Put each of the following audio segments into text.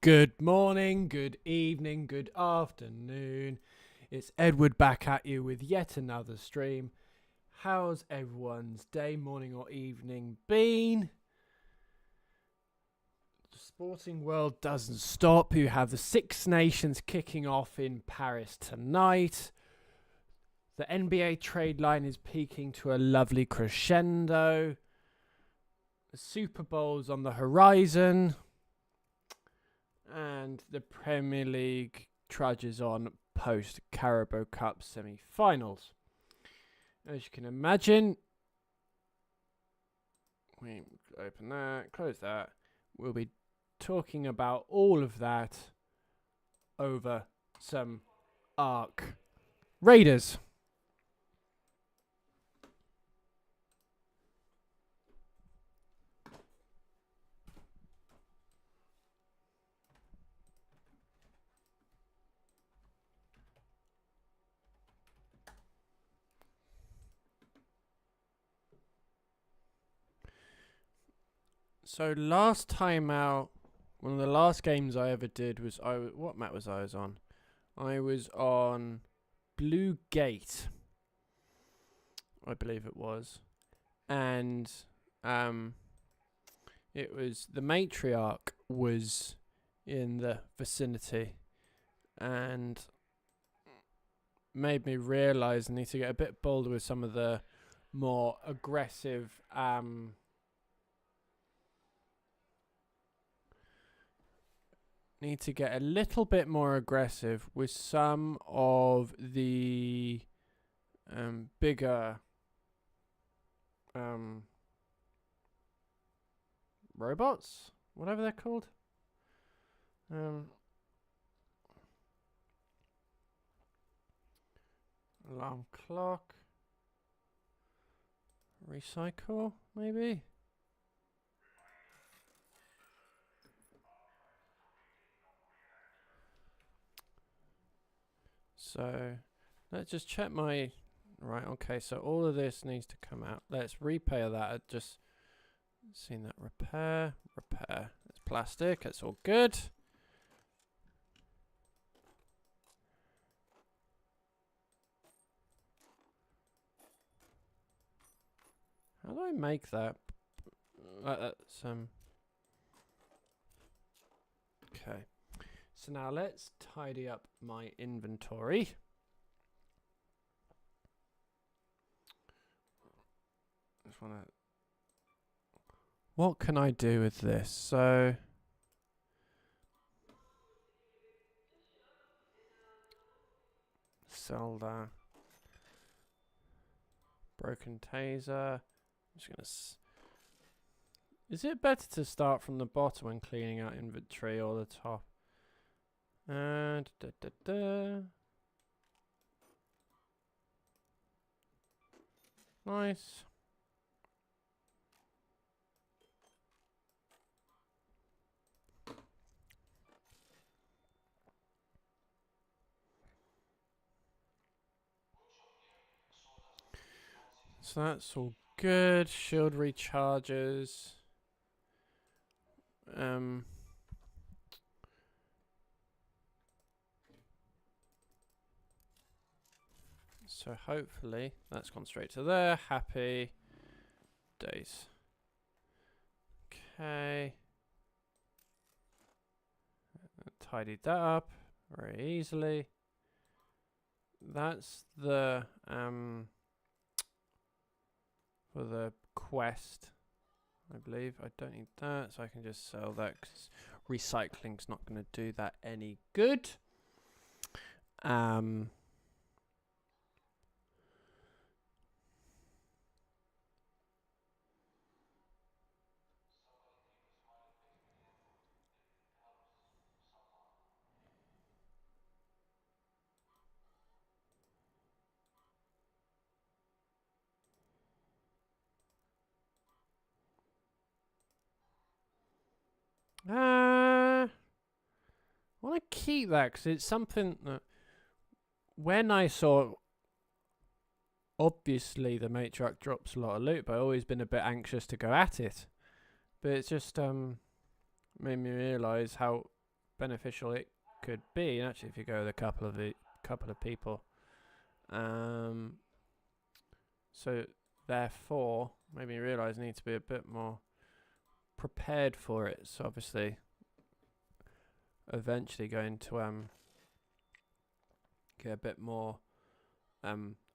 Good morning, good evening, good afternoon. It's Edward back at you with yet another stream. How's everyone's day, morning or evening been? The sporting world doesn't stop. You have the Six Nations kicking off in Paris tonight. The NBA trade line is peaking to a lovely crescendo. The Super Bowl's on the horizon. And the Premier League trudges on post Carabao Cup semi-finals. As you can imagine, we open that, close that. We'll be talking about all of that over some Ark Raiders. So last time out, one of the last games I ever did was what map was I on? I was on Blue Gate, I believe it was, and it was the Matriarch was in the vicinity, and made me realise I need to get a bit bolder with some of the more aggressive need to get a little bit more aggressive with some of the bigger robots, whatever they're called. Alarm clock. Recycle, maybe? So let's just check my... Right, okay, so all of this needs to come out. Let's repair that. I've just seen that. Repair. It's plastic. It's all good. How do I make that? Okay. So now let's tidy up my inventory. Just wanna... What can I do with this? So... Sell that. Broken taser. I'm just gonna... Is it better to start from the bottom when cleaning out inventory or the top? And nice. So that's all good. Shield recharges. So hopefully that's gone straight to there. Happy days. Okay. Tidied that up very easily. That's the for the quest, I believe. I don't need that, so I can just sell that because recycling's not going to do that any good. I want to keep that because it's something that when I saw, obviously the Matriarch drops a lot of loot, but I've always been a bit anxious to go at it. But it's just made me realise how beneficial it could be. Actually, if you go with a couple of people. So therefore, made me realise I need to be a bit more prepared for it. So obviously, eventually going to get a bit more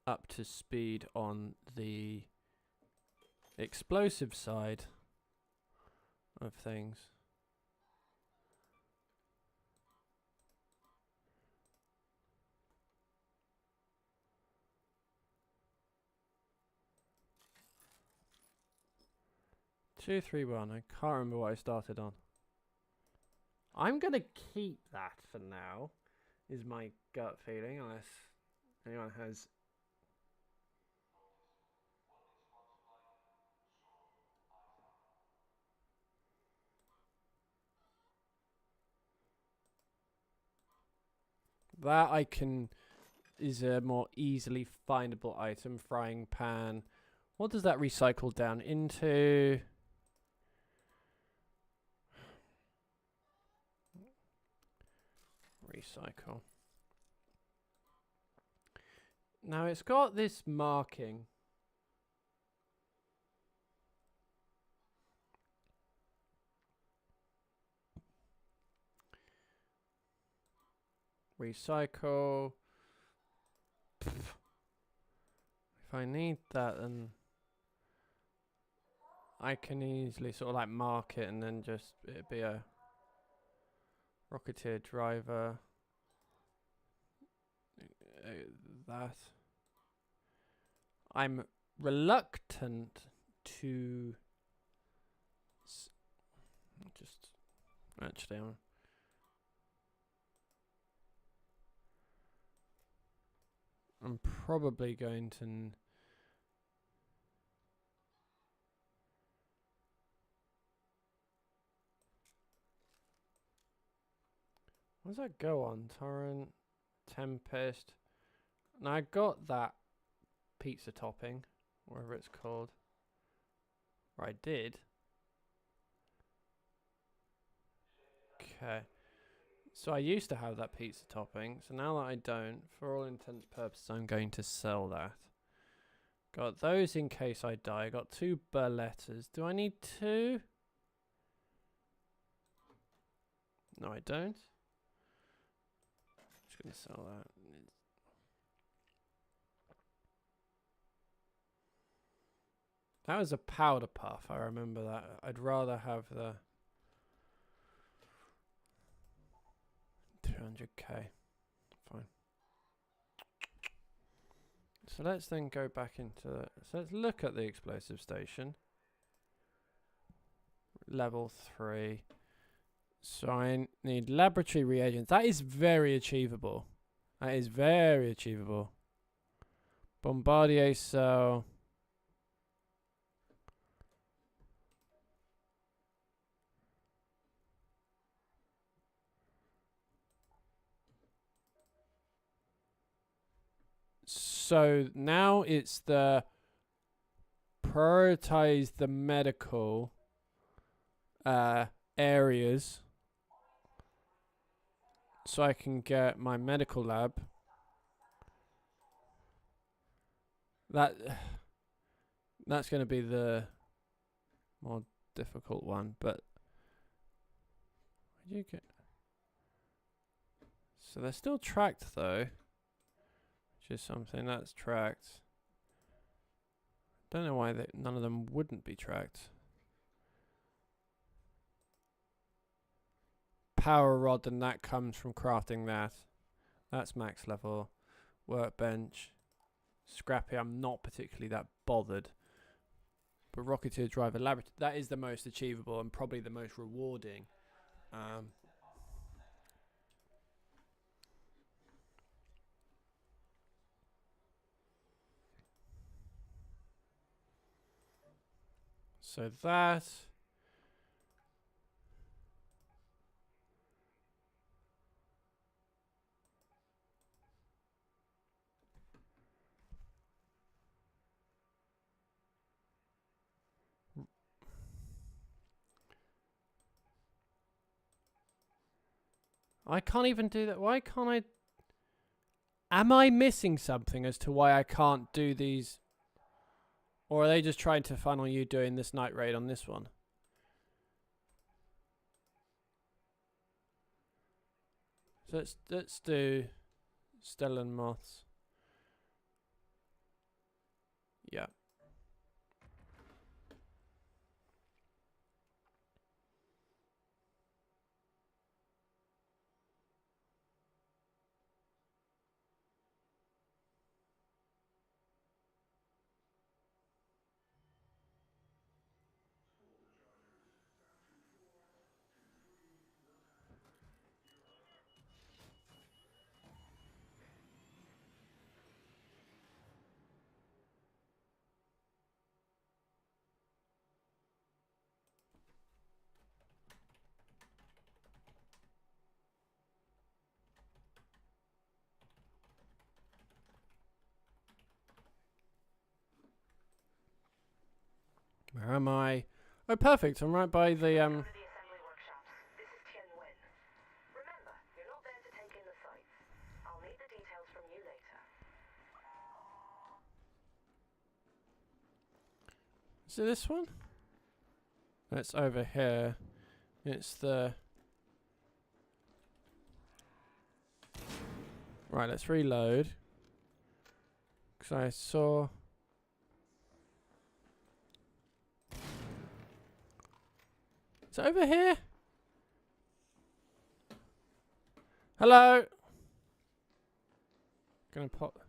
up to speed on the explosive side of things. Two, three, one. I can't remember what I started on. I'm gonna keep that for now, is my gut feeling, unless anyone has. That I can is a more easily findable item. Frying pan. What does that recycle down into? Recycle. Now it's got this marking. Recycle. Pfft. If I need that, then I can easily sort of like mark it and then just it'd be a Rocketeer driver. That. I'm reluctant to just actually I'm probably going to what does that go on? Torrent, Tempest. Now I got that pizza topping, whatever it's called. Or I did. Okay. So I used to have that pizza topping, so now that I don't, for all intents and purposes, I'm going to sell that. Got those in case I die. Got 2 Berlettas. Do I need 2? No, I don't. Just going to sell that. That was a powder puff, I remember that. I'd rather have the 200k. Fine. So let's then go back into the, so let's look at the explosive station. Level 3. So I need laboratory reagents. That is very achievable. That is very achievable. Bombardier cell. So now it's the prioritize the medical areas so I can get my medical lab. That's going to be the more difficult one, but what do you get? So they're still tracked though, which is something that's tracked. Don't know why none of them wouldn't be tracked. Power rod, and that comes from crafting that. That's max level. Workbench. Scrappy, I'm not particularly that bothered. But Rocketeer driver laboratory, that is the most achievable and probably the most rewarding. So that. I can't even do that. Why can't I? Am I missing something as to why I can't do these? Or are they just trying to funnel you doing this night raid on this one? So let's do Stellan Moths. Yeah. Where am I? Oh, perfect. I'm right by the Is it this one? That's over here. It's the... Right, let's reload. Because I saw... Is it over here? Hello? Gonna pop...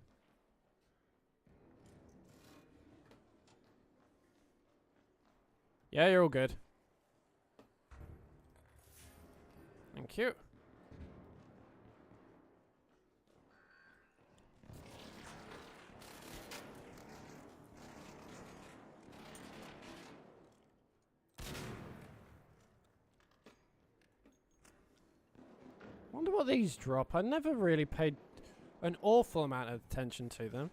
Yeah, you're all good. Thank you. Wonder what these drop. I never really paid an awful amount of attention to them.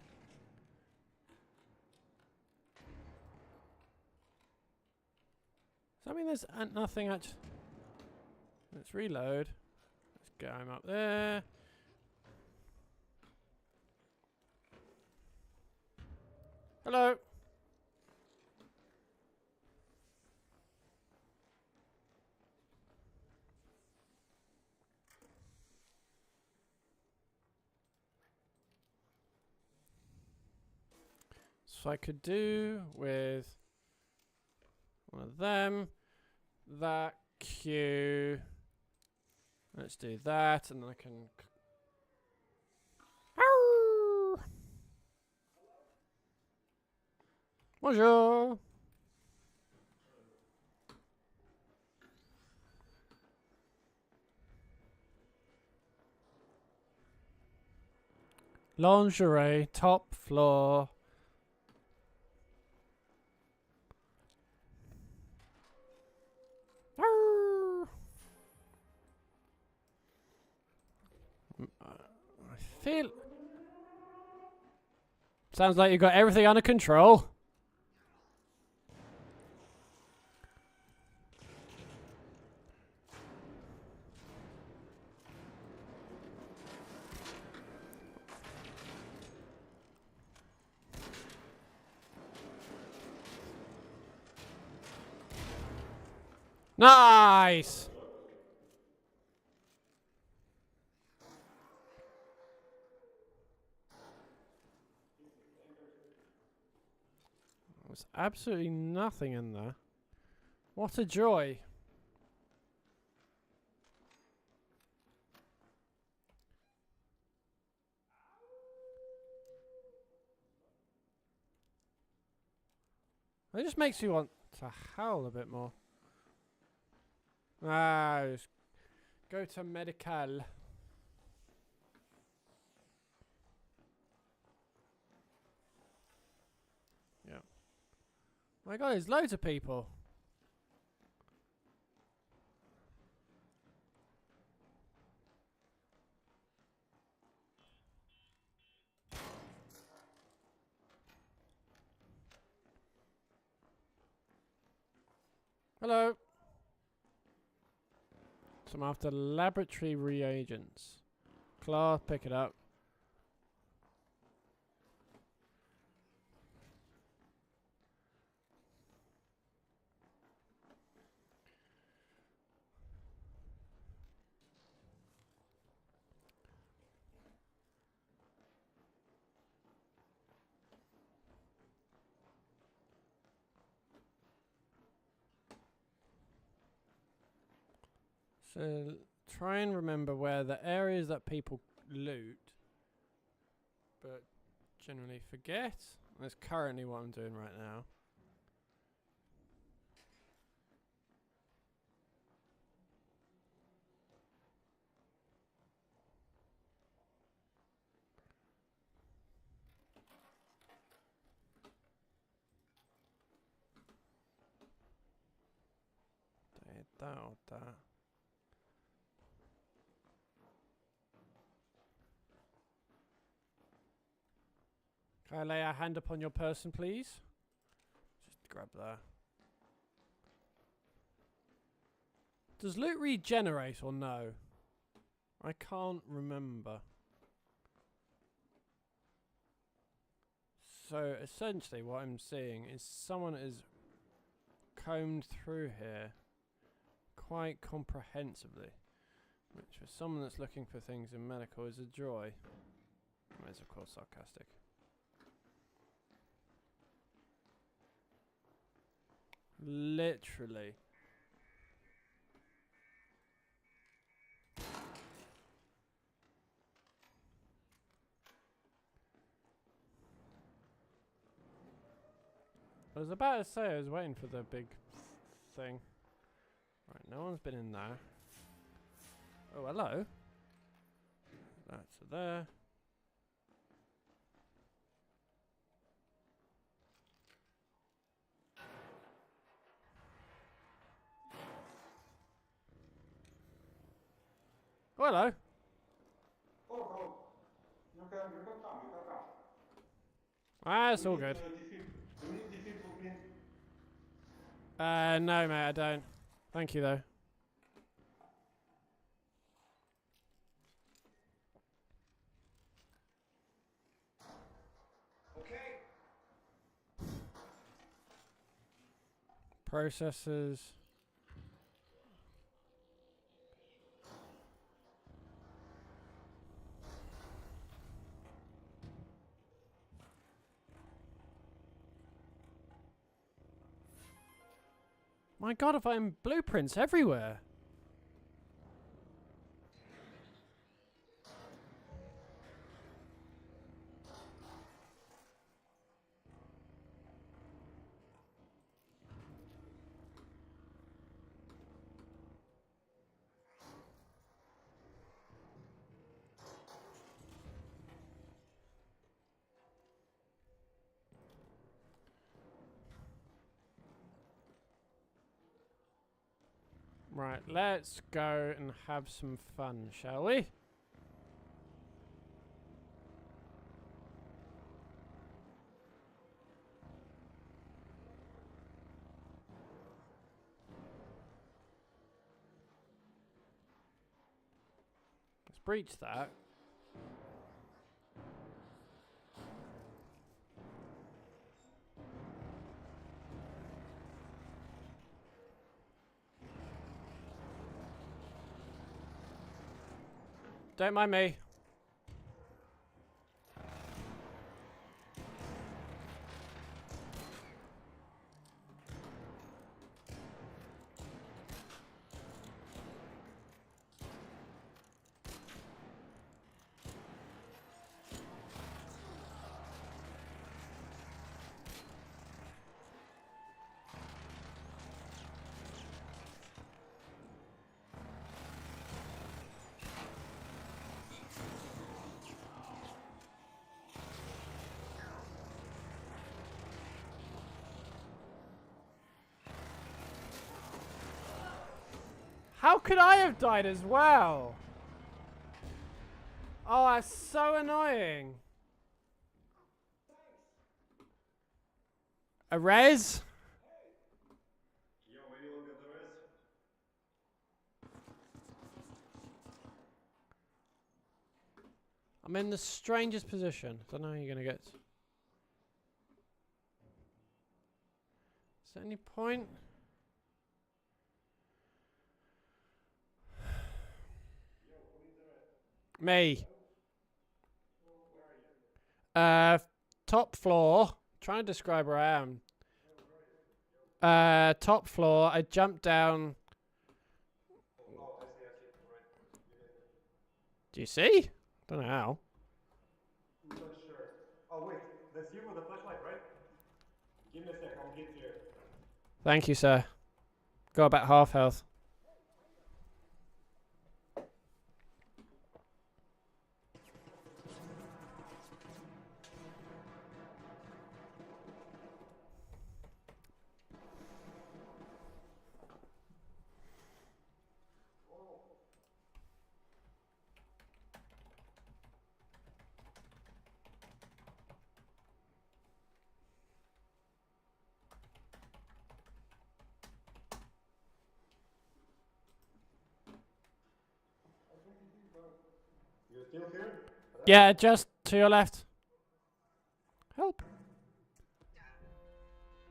Does that mean there's nothing actually? Let's reload. Let's go him up there. Hello. So I could do with one of them, that queue. Let's do that, and then I can. Bonjour. Lingerie, top floor. I feel... Sounds like you got everything under control. Nice! There's absolutely nothing in there. What a joy. It just makes you want to howl a bit more. Ah, just go to medical. Yeah. My God, there's loads of people. Hello. So I'm after laboratory reagents. Claw, pick it up. So try and remember where the areas that people loot, but generally forget. That's currently what I'm doing right now. That or that. Can I lay a hand upon your person, please? Just grab that. Does loot regenerate or no? I can't remember. So essentially what I'm seeing is someone has combed through here quite comprehensively, which for someone that's looking for things in medical is a joy. That is of course sarcastic. Literally. I was about to say I was waiting for the big thing. Right, no one's been in there. Oh, hello. That's there. Oh, hello. Oh, you can come, you can come. Ah, it's all good. You need defibrillin. No, mate, I don't. Thank you, though. Okay. Processors. My god, I find blueprints everywhere. Right, let's go and have some fun, shall we? Let's breach that. Don't mind me. How could I have died as well? Oh, that's so annoying. A res? Yo, will you look at the rest? I'm in the strangest position. Don't know how you're gonna get. Is there any point? Me. Top floor. Trying to describe where I am. Top floor. I jumped down. Oh, I see, right. Do you see? Don't know how. I'm not sure. Oh, wait, that's you with the flashlight, right? Give me a sec, I'll get to you. Thank you, sir. Got about half health. You still here? Yeah, just to your left. Help.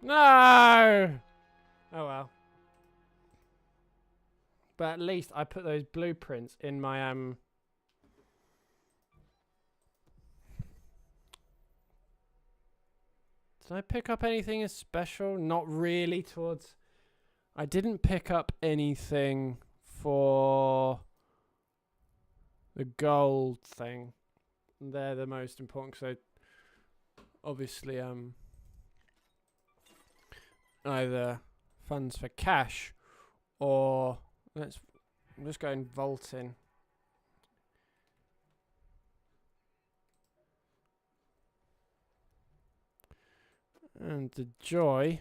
No! Oh well. But at least I put those blueprints in my Did I pick up anything as special? Not really towards... I didn't pick up anything for the gold thing. They're the most important because I obviously either funds for cash or I'm just going vaulting. And the joy.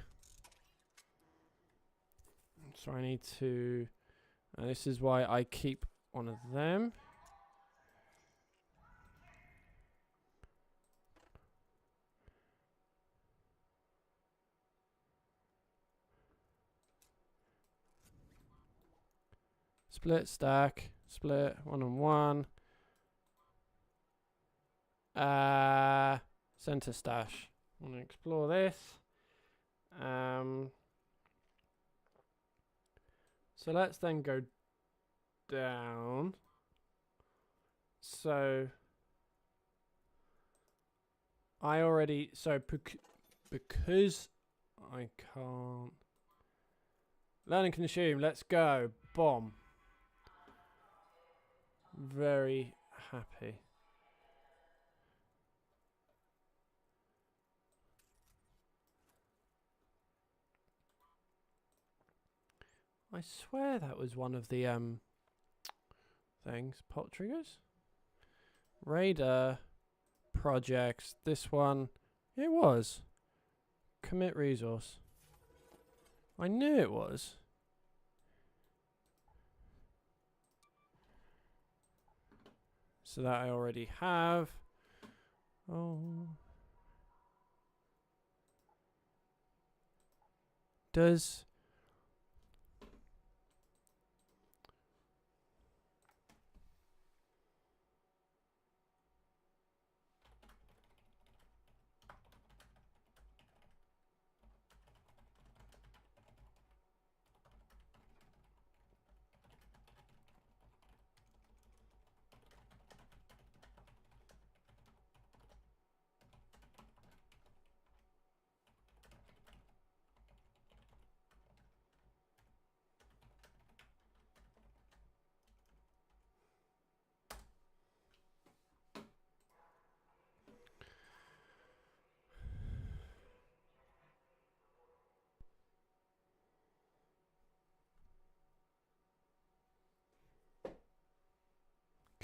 So I need to. This is why I keep one of them. Split stack. Split 1 and 1. Center stash. I want to explore this. So let's then go down. So I already because I can't learn and consume. Let's go. Bomb. Very happy. I swear that was one of the things. Pot triggers? Raider projects. This one, it was. Commit resource. I knew it was. So that I already have. Oh. Does...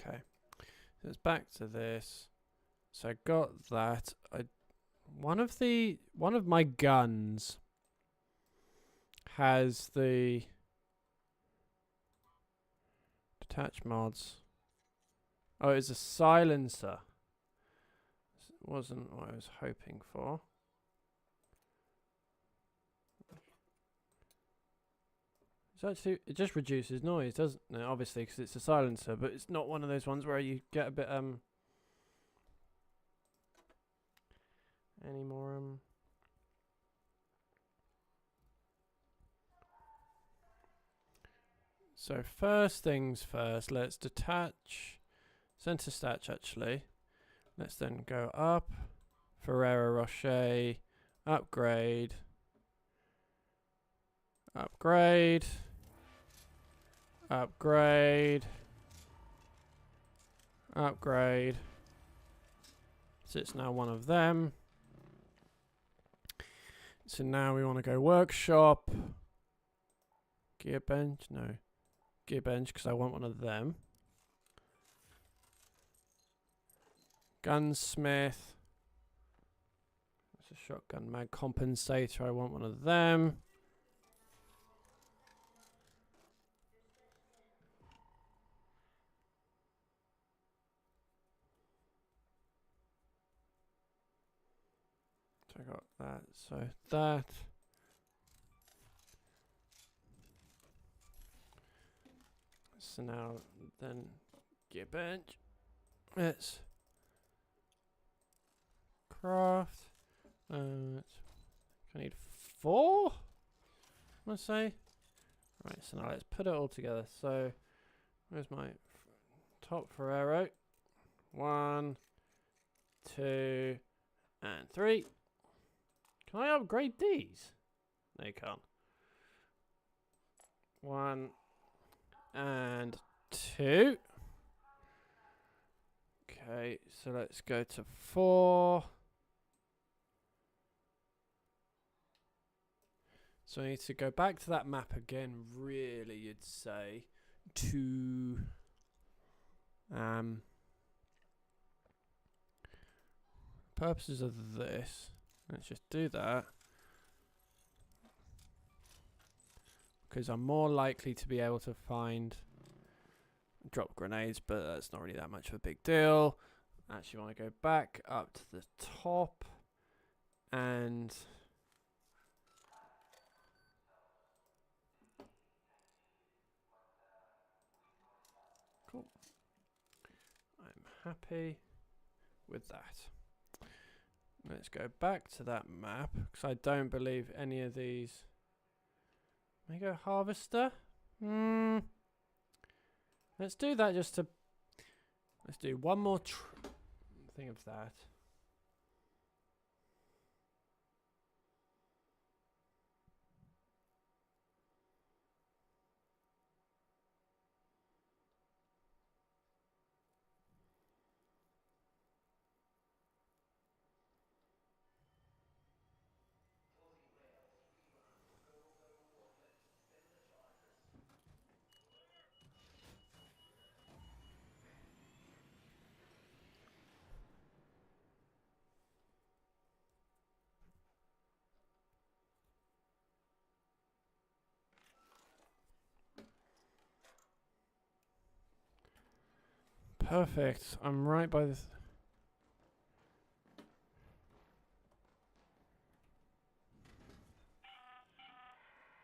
Okay, so it's back to this. So I got that. One of my guns has the detach mods. Oh, it's a silencer. This wasn't what I was hoping for. Actually, it just reduces noise, doesn't it? Obviously, because it's a silencer, but it's not one of those ones where you get a bit Any more? So first things first, let's detach. Center stage actually. Let's then go up. Ferrero Rocher. Upgrade. Upgrade. Upgrade. Upgrade. So it's now one of them. So now we want to go workshop. Gearbench? No. Gearbench because I want one of them. Gunsmith. That's a shotgun mag compensator. I want one of them. So I got that. So that. So now then gearbench. Let's craft. I need 4. I want to say. Right. So now let's put it all together. So where's my top Ferrero? 1, 2, and 3. Can I upgrade these? No, you can't. 1 and 2. Okay, so let's go to 4. So I need to go back to that map again, really, you'd say, to purposes of this. Let's just do that. Because I'm more likely to be able to find drop grenades, but that's not really that much of a big deal. Actually want to go back up to the top and cool. I'm happy with that. Let's go back to that map because I don't believe any of these. Mega harvester. Let's do that just to. Let's do one more thing of that. Perfect. I'm right by this.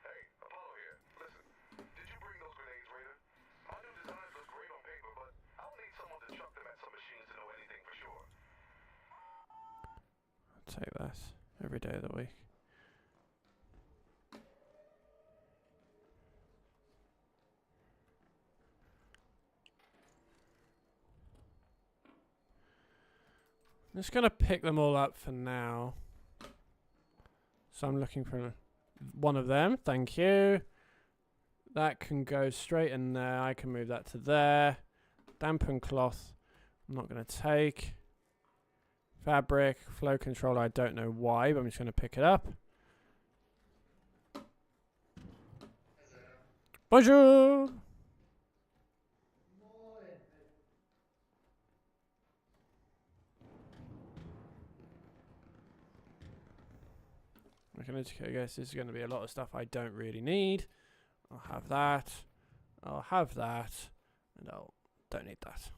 Hey, Apollo here. Listen, did you bring those grenades, Raider? My new designs look great on paper, but I'll need someone to chuck them at some machines to know anything for sure. I'll take that every day of the week. I'm just gonna pick them all up for now. So I'm looking for one of them. Thank you. That can go straight in there. I can move that to there. Dampen cloth. I'm not gonna take. Fabric, flow controller. I don't know why, but I'm just gonna pick it up. Bonjour. I guess this is going to be a lot of stuff I don't really need. I'll have that. I'll have that. And I'll don't need that.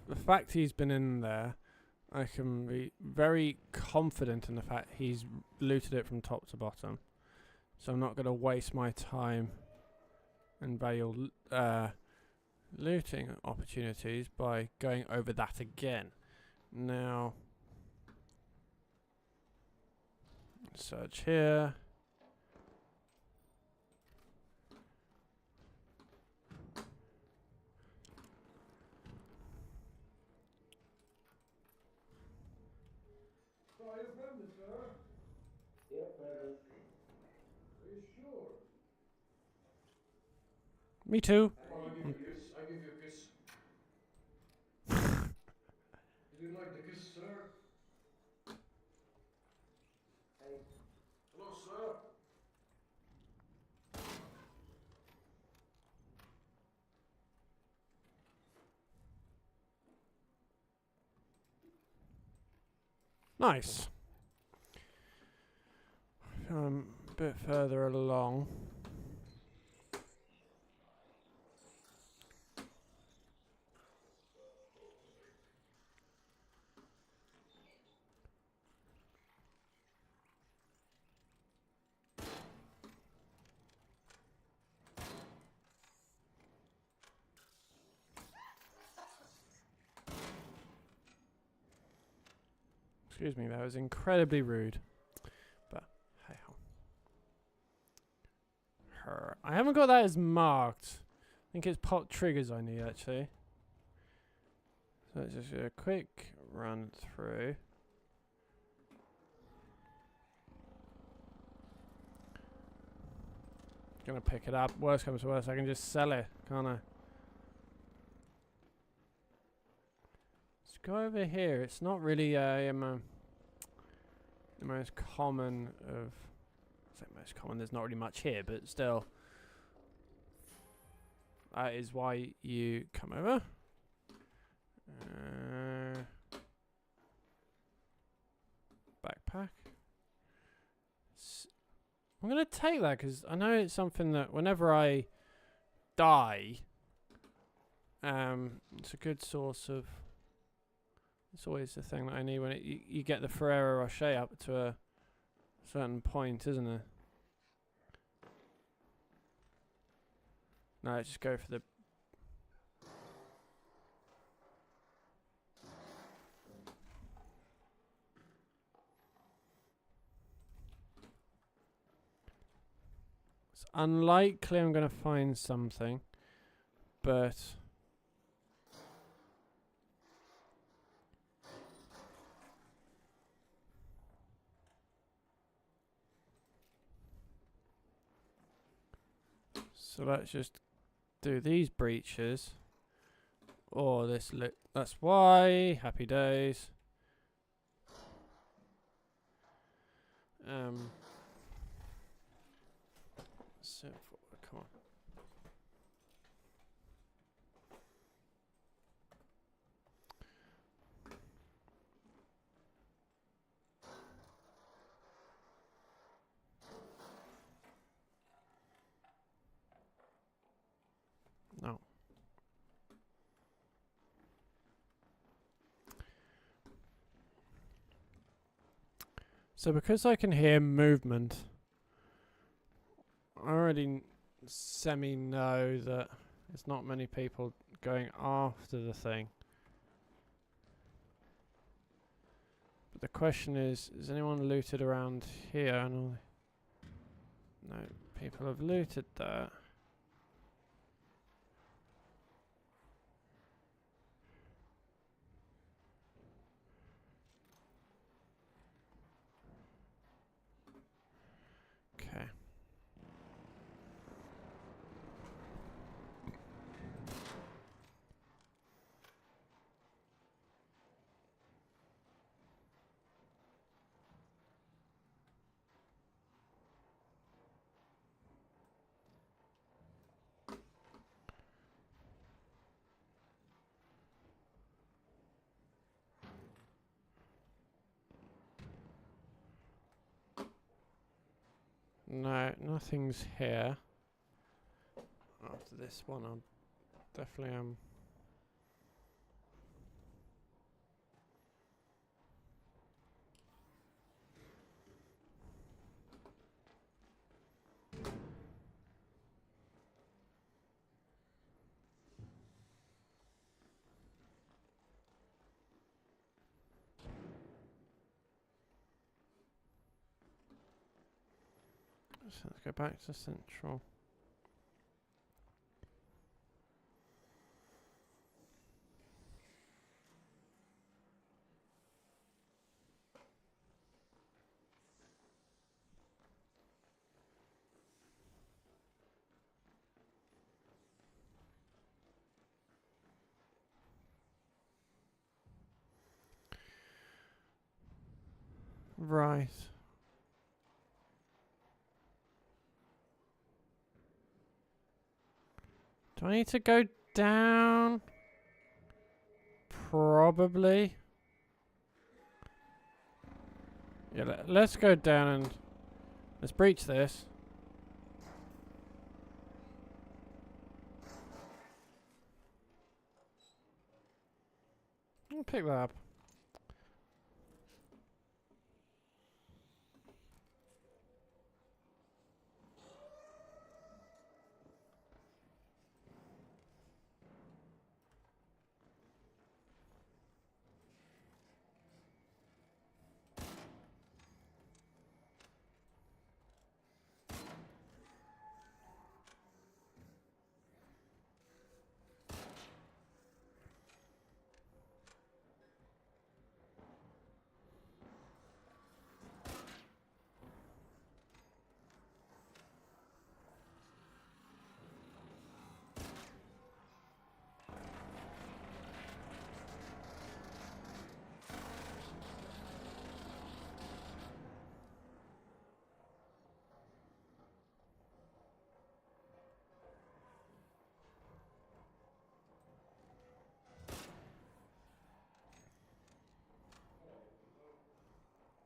the fact he's been in there, I can be very confident in the fact he's looted it from top to bottom. So I'm not going to waste my time and valuable looting opportunities by going over that again. Now, search here. So are you friendly, sir? Yeah, friendly. Are you sure? Me too. Well, I give you a kiss. I give you a kiss. You didn't like the kiss, sir? Hey. Hello, sir. Nice. A bit further along. Excuse me, that was incredibly rude. But hey ho. Her. I haven't got that as marked. I think it's pop triggers I need actually. So let's just do a quick run through. Gonna pick it up. Worst comes to worst, I can just sell it, can't I? Let's go over here. It's not really the most common of. I say most common. There's not really much here, but still, that is why you come over. Backpack. I'm gonna take that because I know it's something that whenever I die, it's a good source of. It's always the thing that I need when you get the Ferrero Rocher up to a certain point, isn't it? No, let's just go for the. It's unlikely I'm going to find something, but. So let's just do these breaches. Or this that's why. Happy days. So come on. No. So because I can hear movement, I already semi know that there's not many people going after the thing. But the question is anyone looted around here? And no, people have looted that. Okay. No, nothing's here. After this one, I'll definitely So let's go back to Central. Right. Do I need to go down? Probably. Yeah, let's go down and let's breach this. I'll pick that up.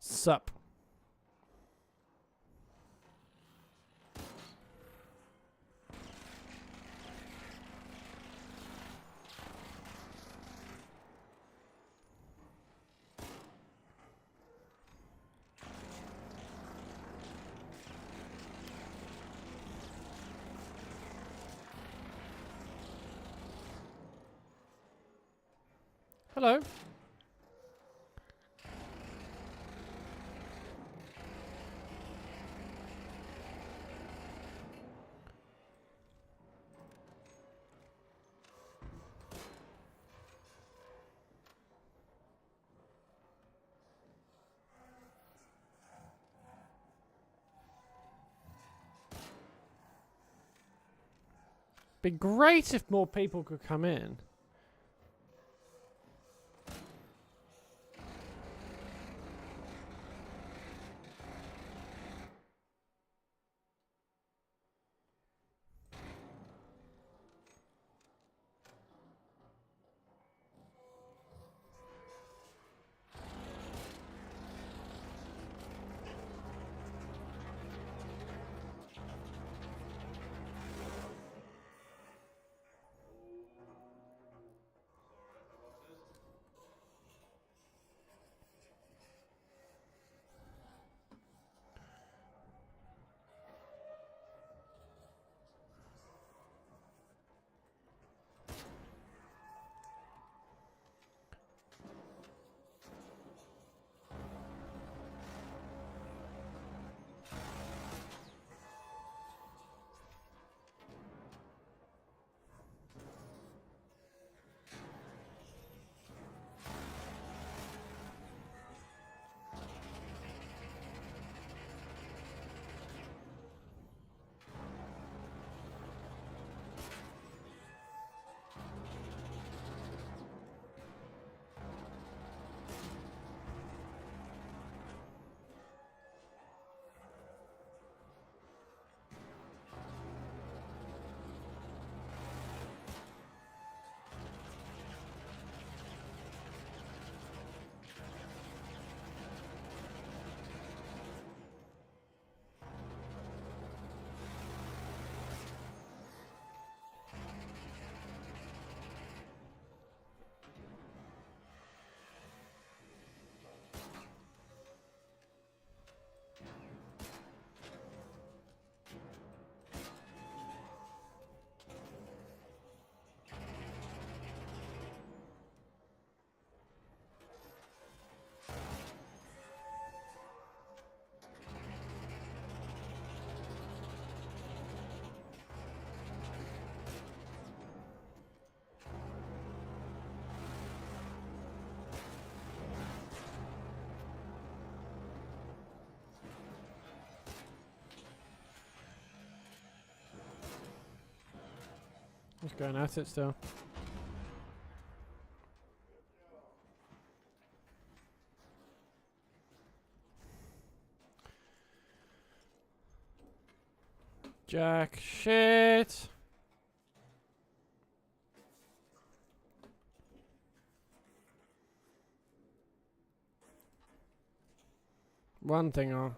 Sup. Hello. Be great if more people could come in. He's going at it still. Jack shit. One thing on.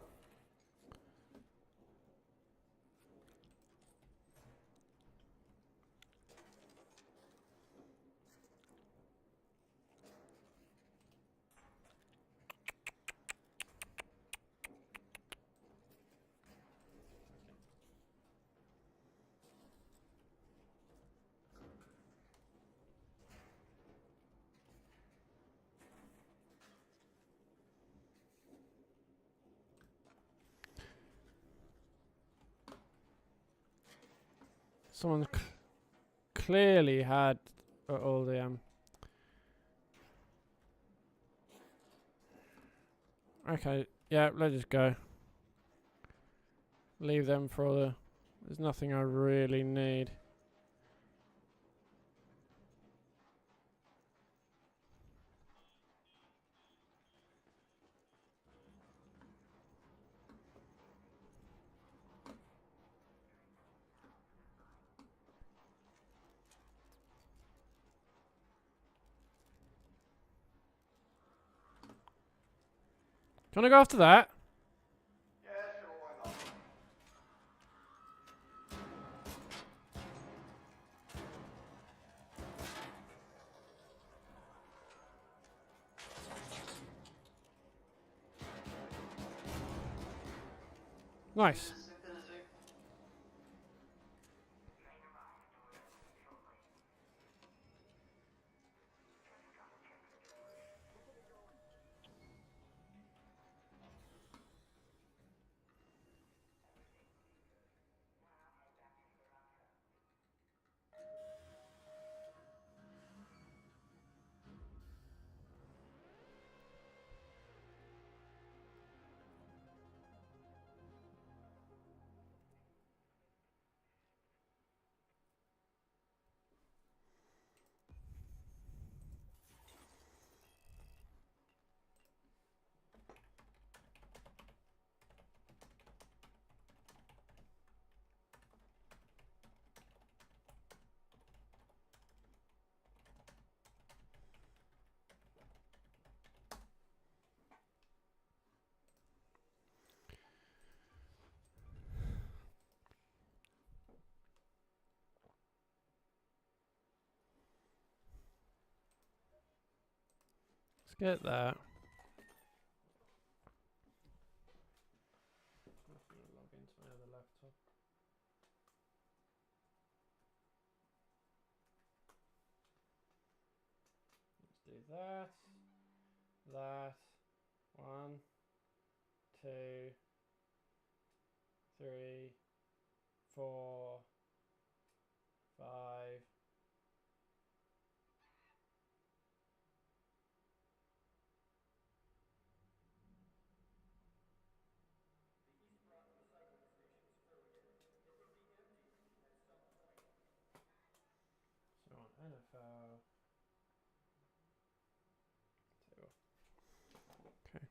Someone's clearly had all the Okay, yeah, let's just go. Leave them for all the. There's nothing I really need. Can I go after that? Yeah, sure, why not? Nice. Let's get that. Log into my other laptop. Let's do that. That. 1, 2, 3, 4, 5. So on NFL. Okay.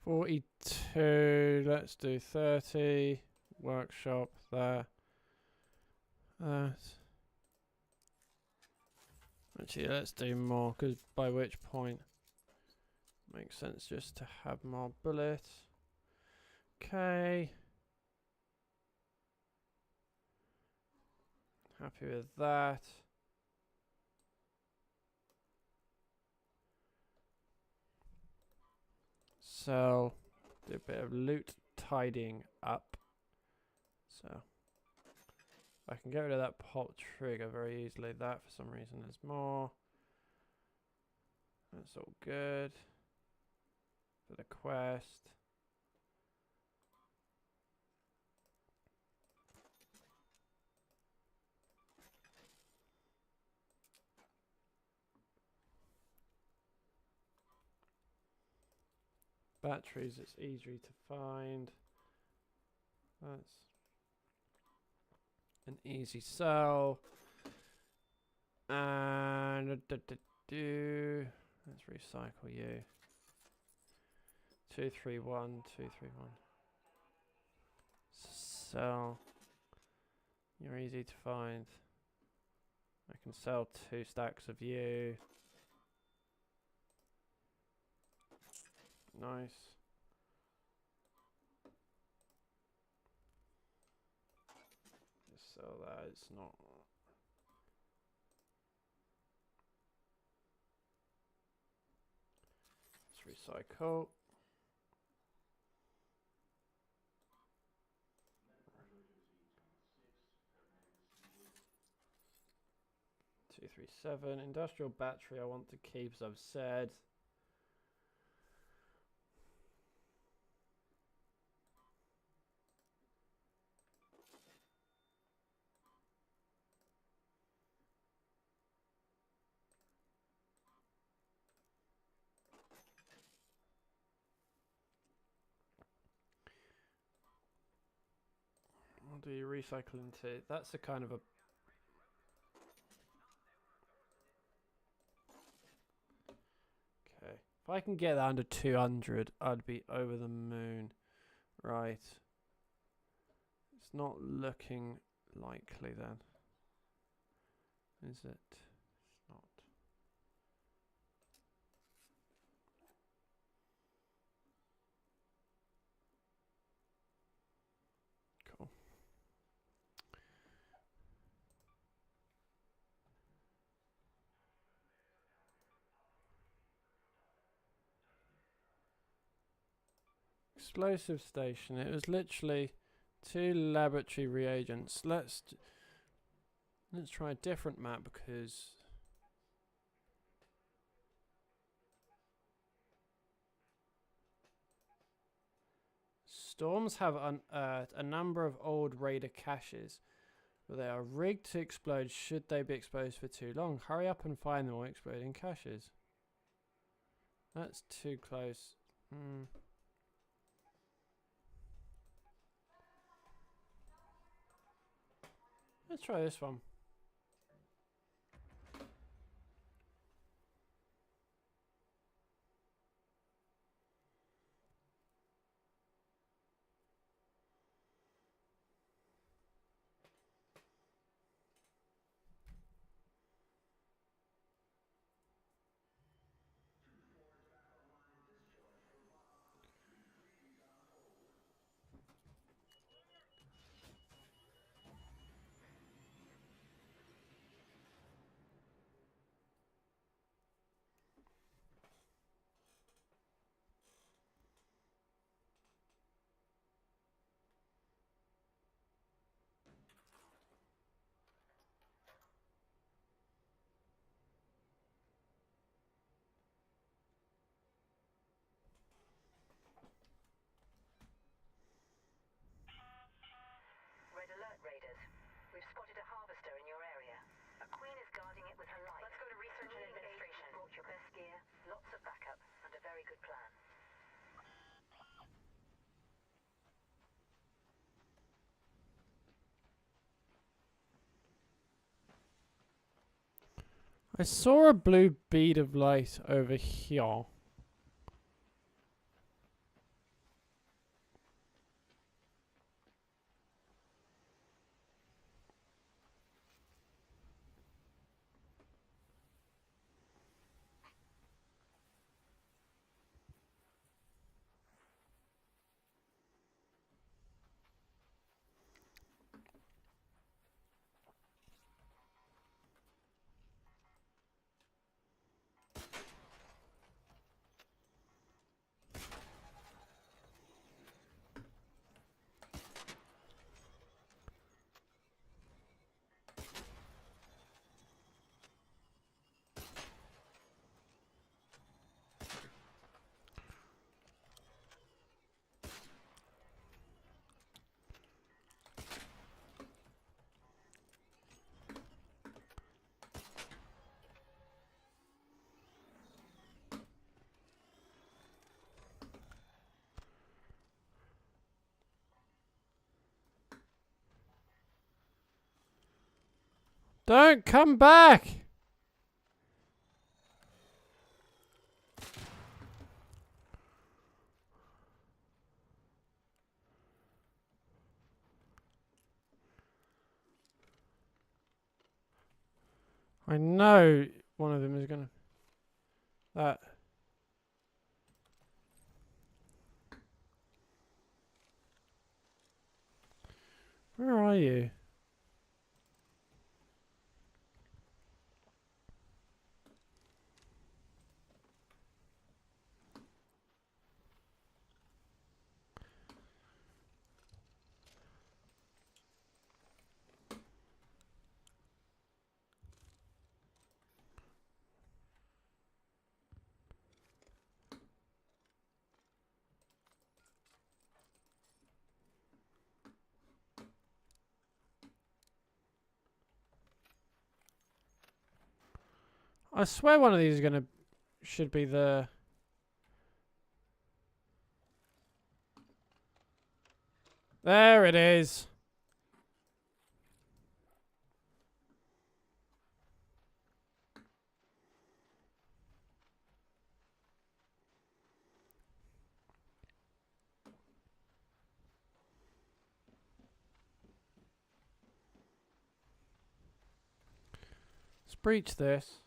$42. Let's do 30. Workshop there. That. Actually, let's do more, because by which point makes sense just to have more bullets. Okay. Happy with that. So, do a bit of loot tidying up. So, I can get rid of that pop trigger very easily. That, for some reason, is more. That's all good. For the quest. Batteries, it's easy to find. That's an easy sell. And let's recycle you. 231, 231. Sell. You're easy to find. I can sell 2 stacks of you. Nice. Just sell that. It's not. Let's recycle. Two, 3, 7. Industrial battery I want to keep, as I've said. What do you recycle into? That's a kind of a... Okay. If I can get that under 200, I'd be over the moon. Right. It's not looking likely then. Is it? It's not. Cool. Explosive station. It was literally 2 laboratory reagents. Let's try a different map because storms have unearthed a number of old raider caches, but they are rigged to explode should they be exposed for too long. Hurry up and find them or exploding caches. That's too close. Let's try this one. Red alert, Raiders. We've spotted a harvester in your area. A queen is guarding it with her life. Let's go to research and administration. Brought your best gear, lots of backup, and a very good plan. I saw a blue bead of light over here. Don't come back! I know one of them is gonna... That... Where are you? I swear one of these is gonna... Should be the... There it is. Let's breach this.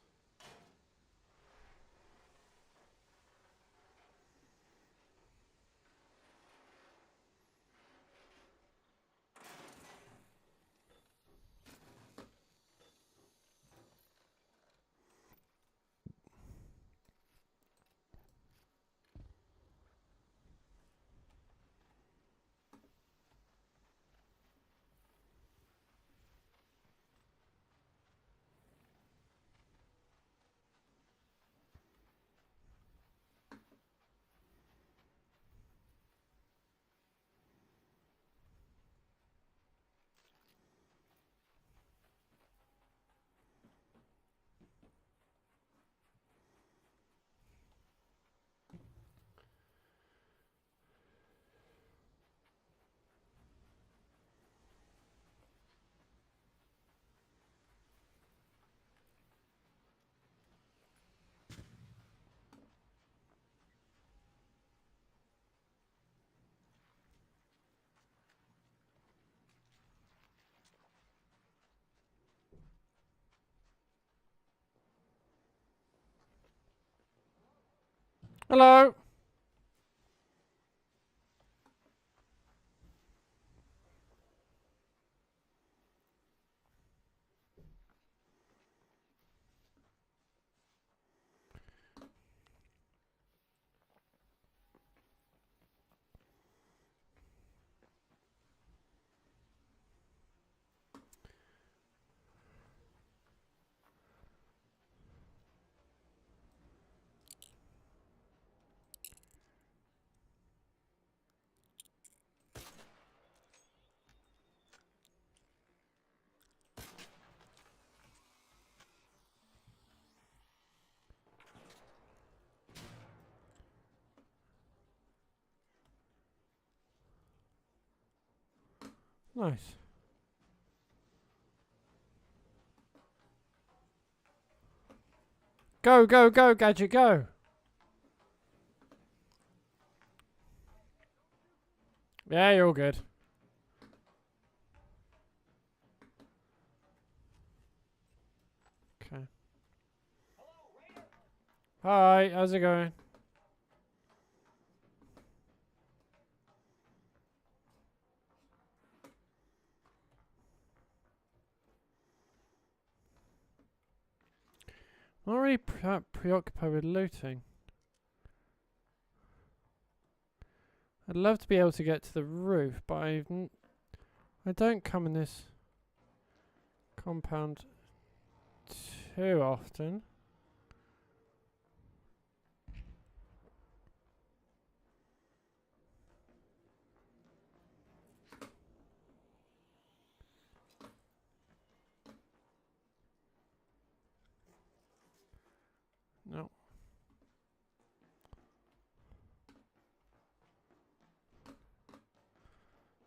Hello. Nice. Go, go, go, Gadget, go. Yeah, you're all good. Okay. Hi, how's it going? I'm not really preoccupied with looting. I'd love to be able to get to the roof, but I don't come in this compound too often. No.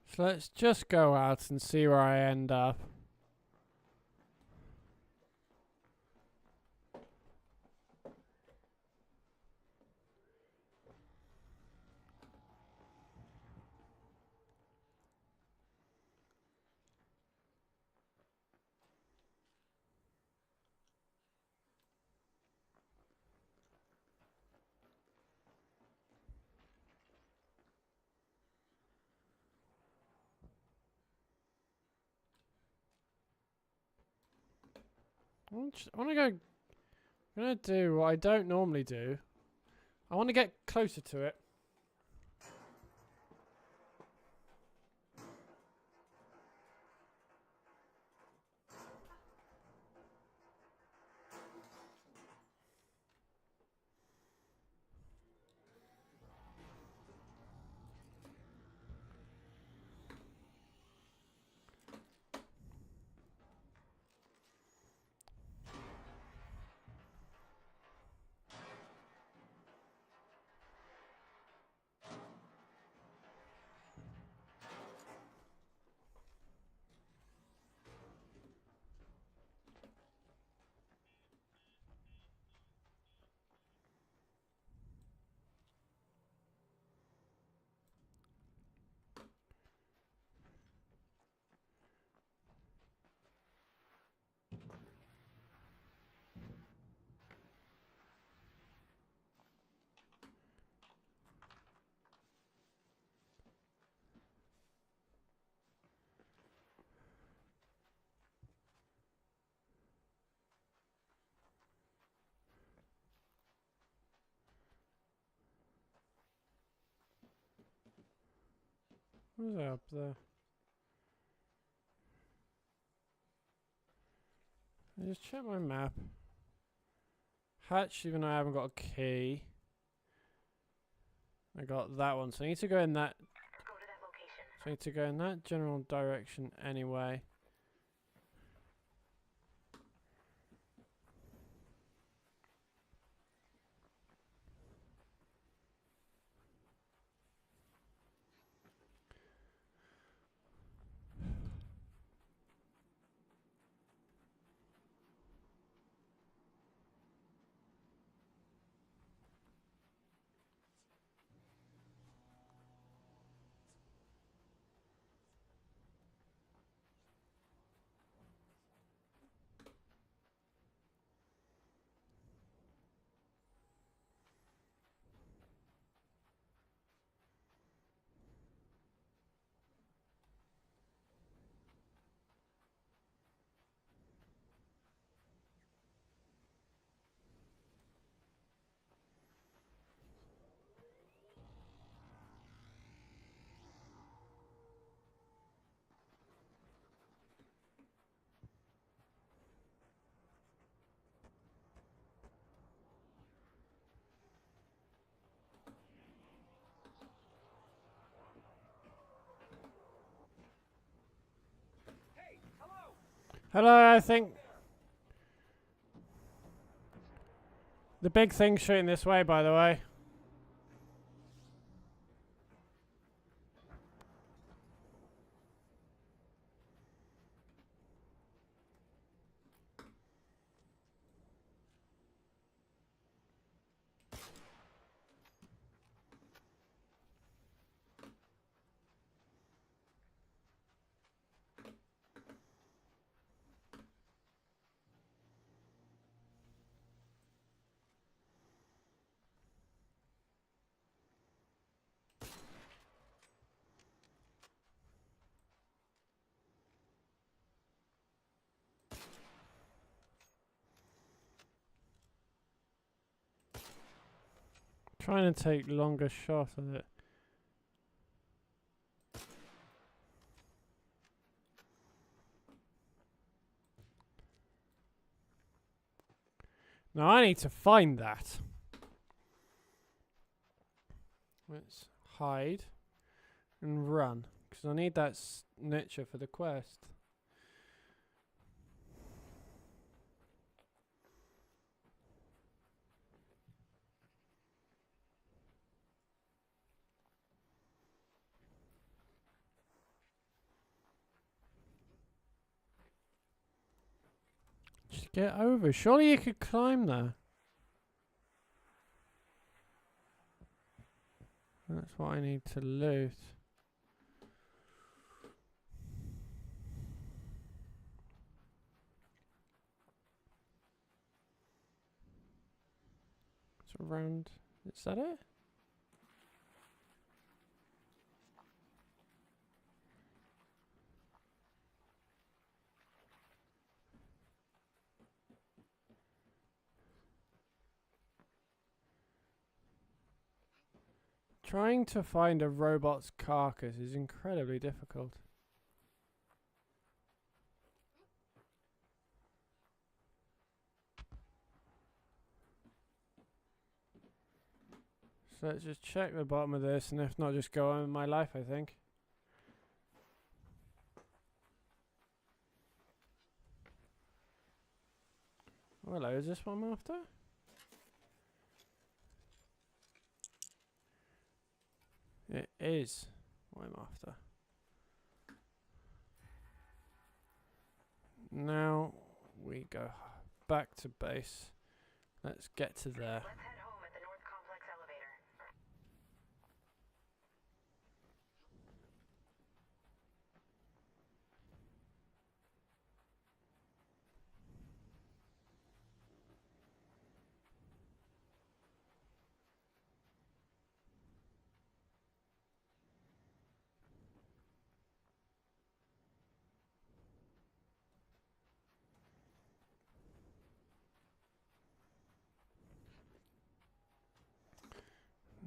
So let's just go out and see where I end up. I want to go. I'm gonna do what I don't normally do. I want to get closer to it. What's up there? I just check my map. Hatch, even though I haven't got a key. I got that one, so I need to go in that. Go to that location. So I need to go in that general direction anyway. Hello, I think. The big thing's shooting this way, by the way. Trying to take longer shot at it. Now I need to find that. Let's hide and run, because I need that snitcher for the quest. Just get over. Surely you could climb there. That's what I need to loot. It's around. Is that it? Trying to find a robot's carcass is incredibly difficult. So let's just check the bottom of this, and if not, just go on with my life, I think. Oh, hello, is this what I'm after? It is what I'm after. Now we go back to base. Let's get to there. Let's head home at the North Complex elevator.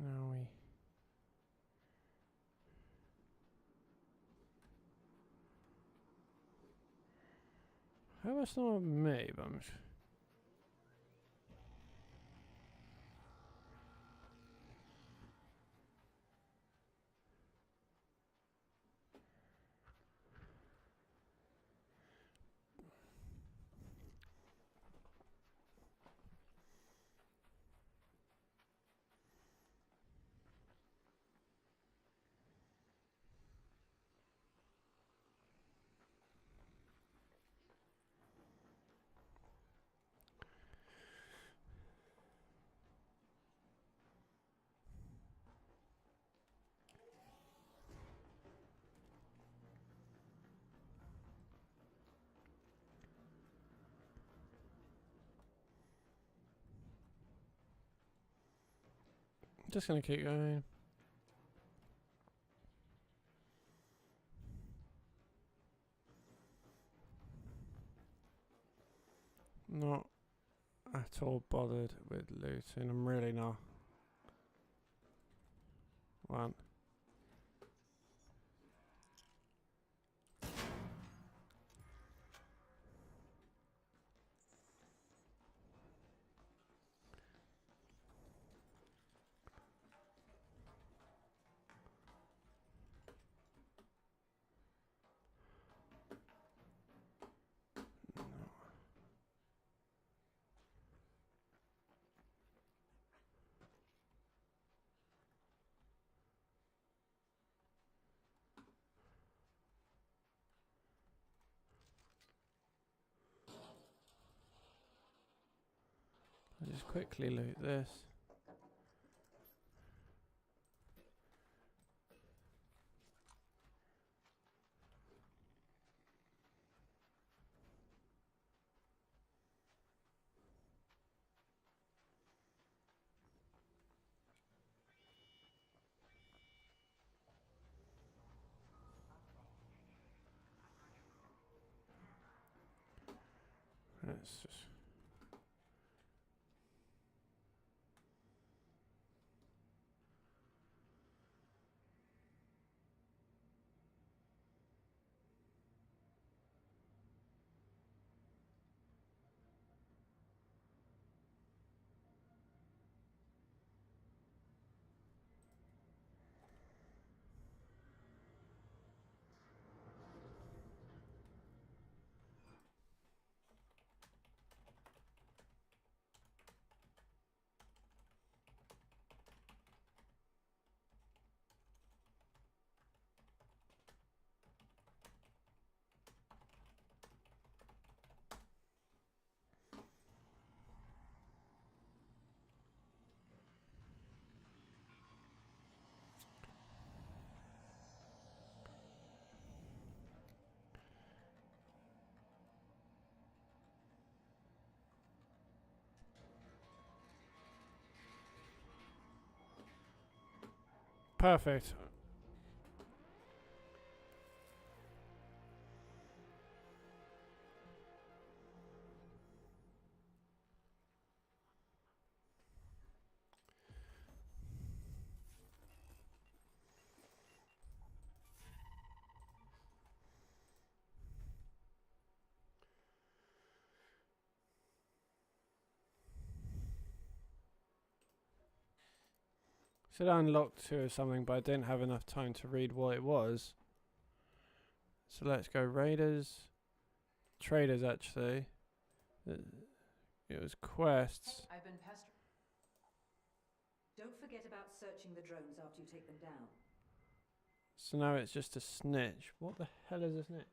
Now we... How that's not me, but I'm... Just gonna keep going. Not at all bothered with looting. I'm really not. One. I'll just quickly loot this. Let's just... Perfect. Said unlocked 2 or something, but I didn't have enough time to read what it was. So let's go Raiders. Traders, actually. It was quests. I've been pestered. Don't forget about searching the drones after you take them down. So now it's just a snitch. What the hell is a snitch?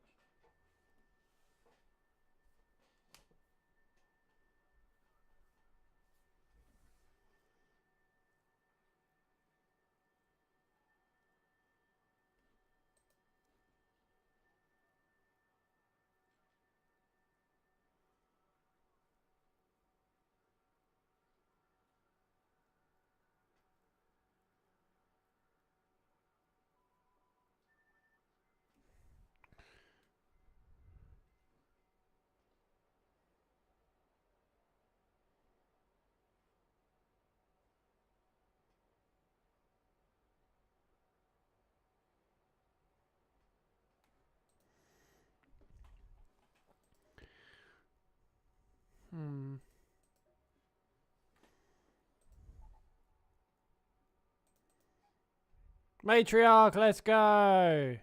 Matriarch, let's go!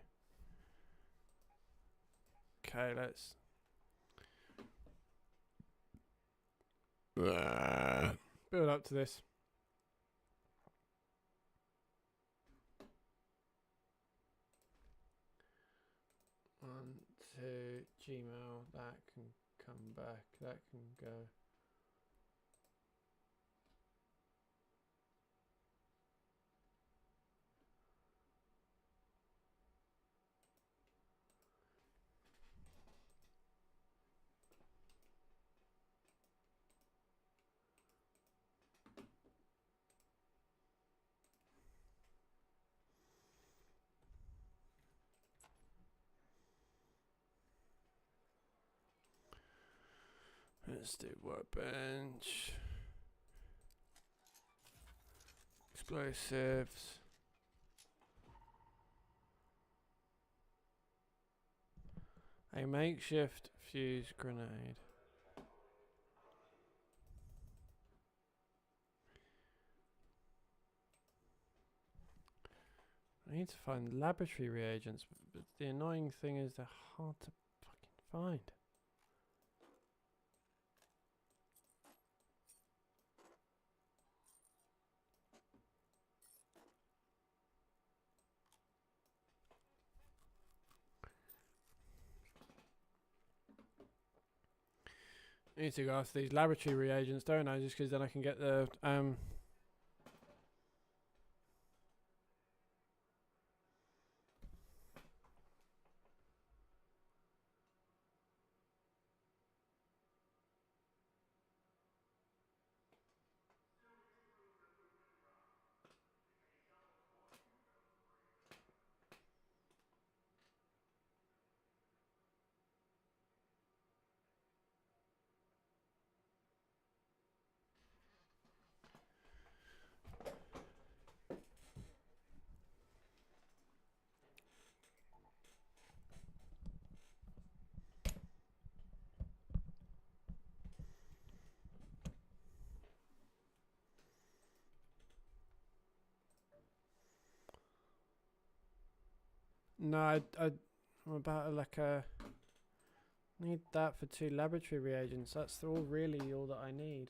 Okay, let's... build up to this. One, two, Gmail, that can come back, that can go. Let's do workbench. Explosives. A makeshift fuse grenade. I need to find laboratory reagents, but the annoying thing is they're hard to fucking find. I need to go after these laboratory reagents, don't I? Just because then I can get the no, I'm about like a need that for 2 laboratory reagents. That's all really all that I need.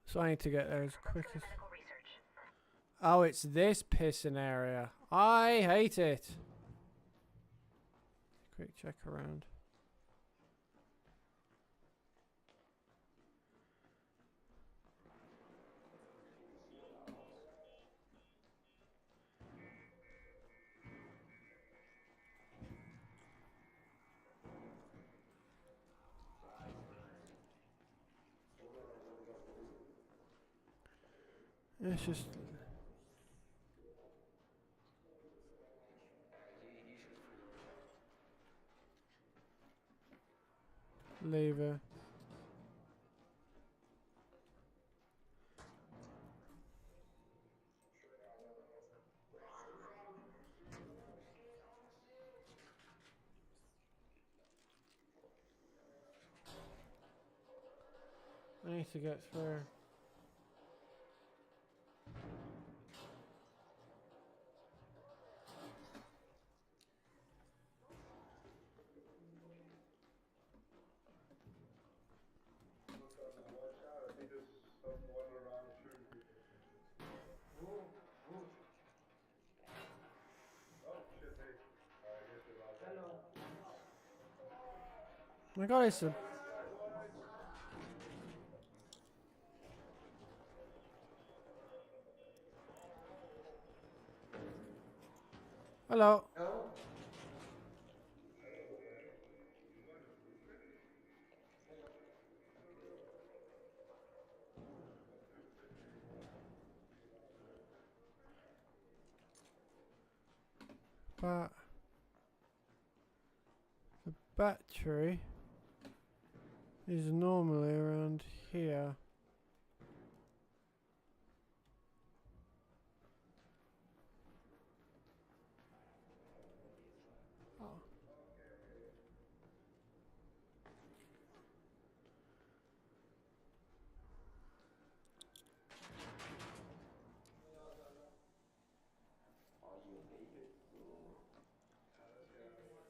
So I need to get there as quick as... Medical research. Oh, it's this pissing area. I hate it. Quick check around. Let's just leave her. I need to get through. My God, it's a hello. But the battery is normally around here. Oh.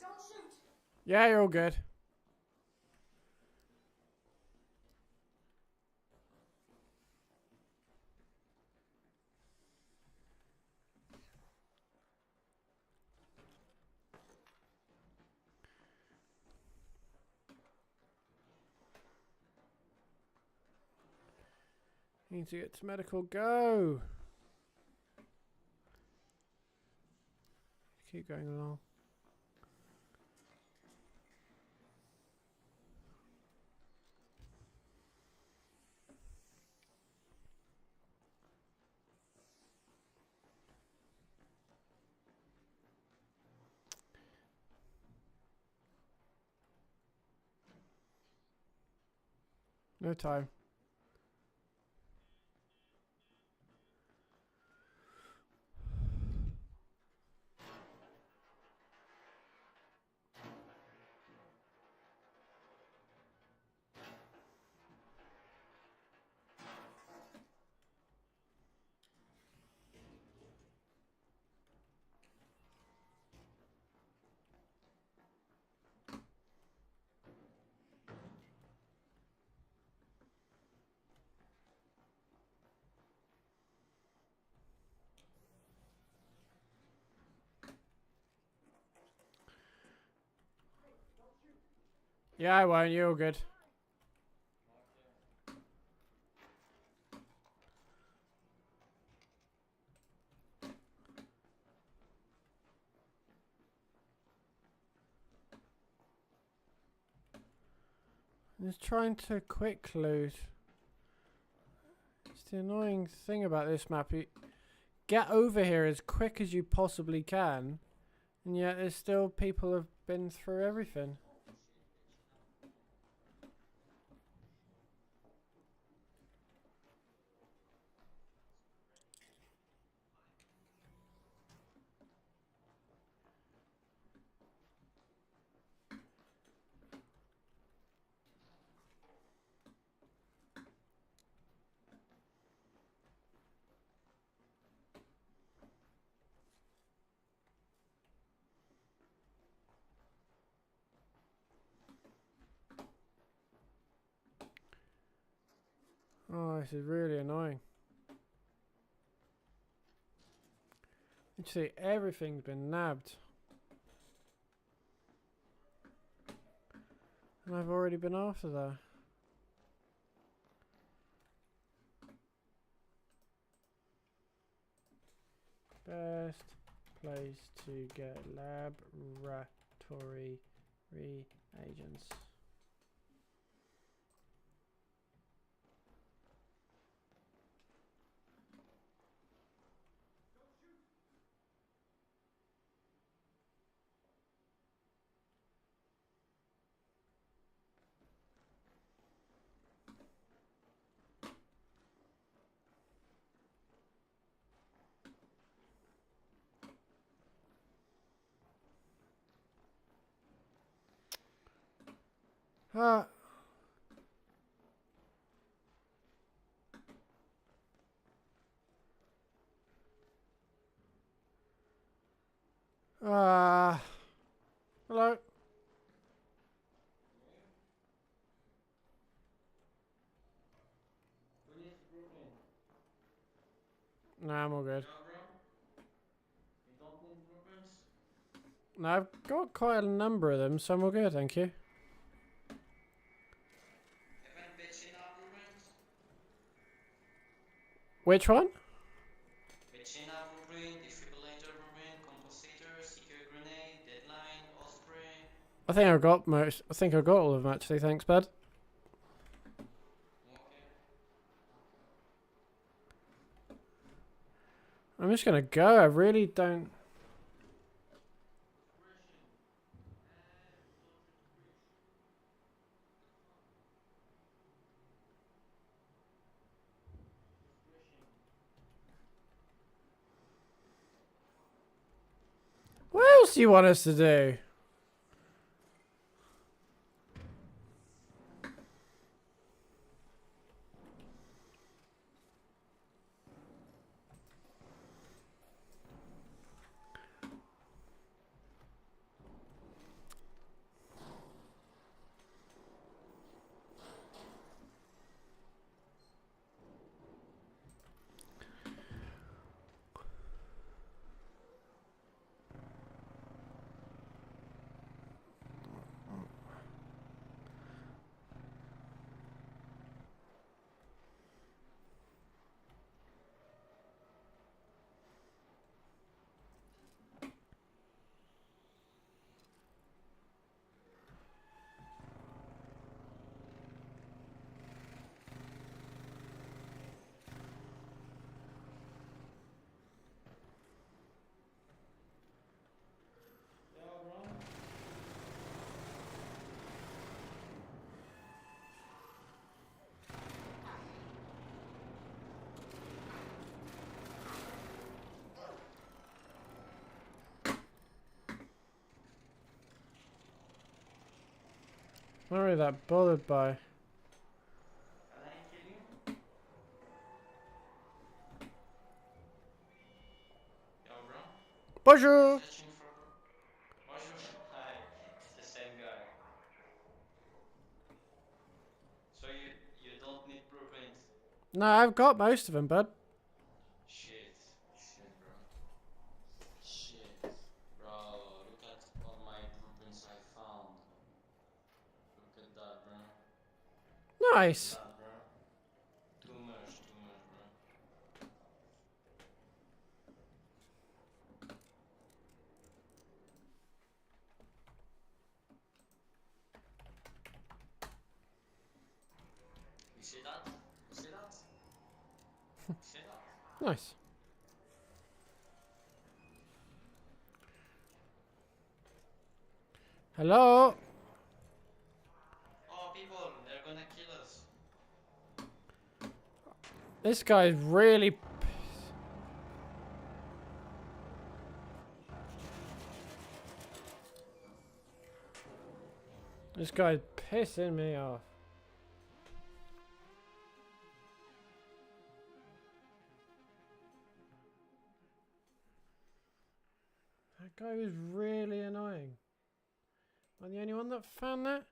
Don't shoot! Yeah, you're all good. Need to get to medical. Go. Keep going along. No time. Yeah, I won't. You're all good. Just trying to quick loot. It's the annoying thing about this map. You get over here as quick as you possibly can, and yet there's still people have been through everything. Oh, this is really annoying. Literally everything's been nabbed. And I've already been after that. Best place to get laboratory reagents. Uh, uh, hello? Who needs blueprint? Nah, I'm all good. Yeah, bro. You don't need blueprints? No, I've got quite a number of them, so I'm all good, thank you. Even Bettina blueprint? Which one? Bettina blueprint, defibrillator blueprint, compositor, secure grenade, deadline, osprey. I think I've got most. I think I've got all of them actually. Thanks, bud. Okay. I'm just gonna go. I really don't. Suppression. Total suppression. Suppression. What else do you want us to do? Yeah, bro. I'm not really that bothered by. Can I kill you? Yo, bro. Bonjour. Searching for. Bonjour. Hi. It's the same guy. So you don't need blueprints. No, I've got most of them, bud. Shit. Shit, bro. Shit. Bro, look at all my blueprints I found. Look at that, bro. Nice. That, bro. Too much, bro. You see that? You see that? You see that? Nice. Hello. Oh, people, they're gonna kill us. This guy's really. This guy's pissing me off. That guy was really annoying. Am I the only one that found that?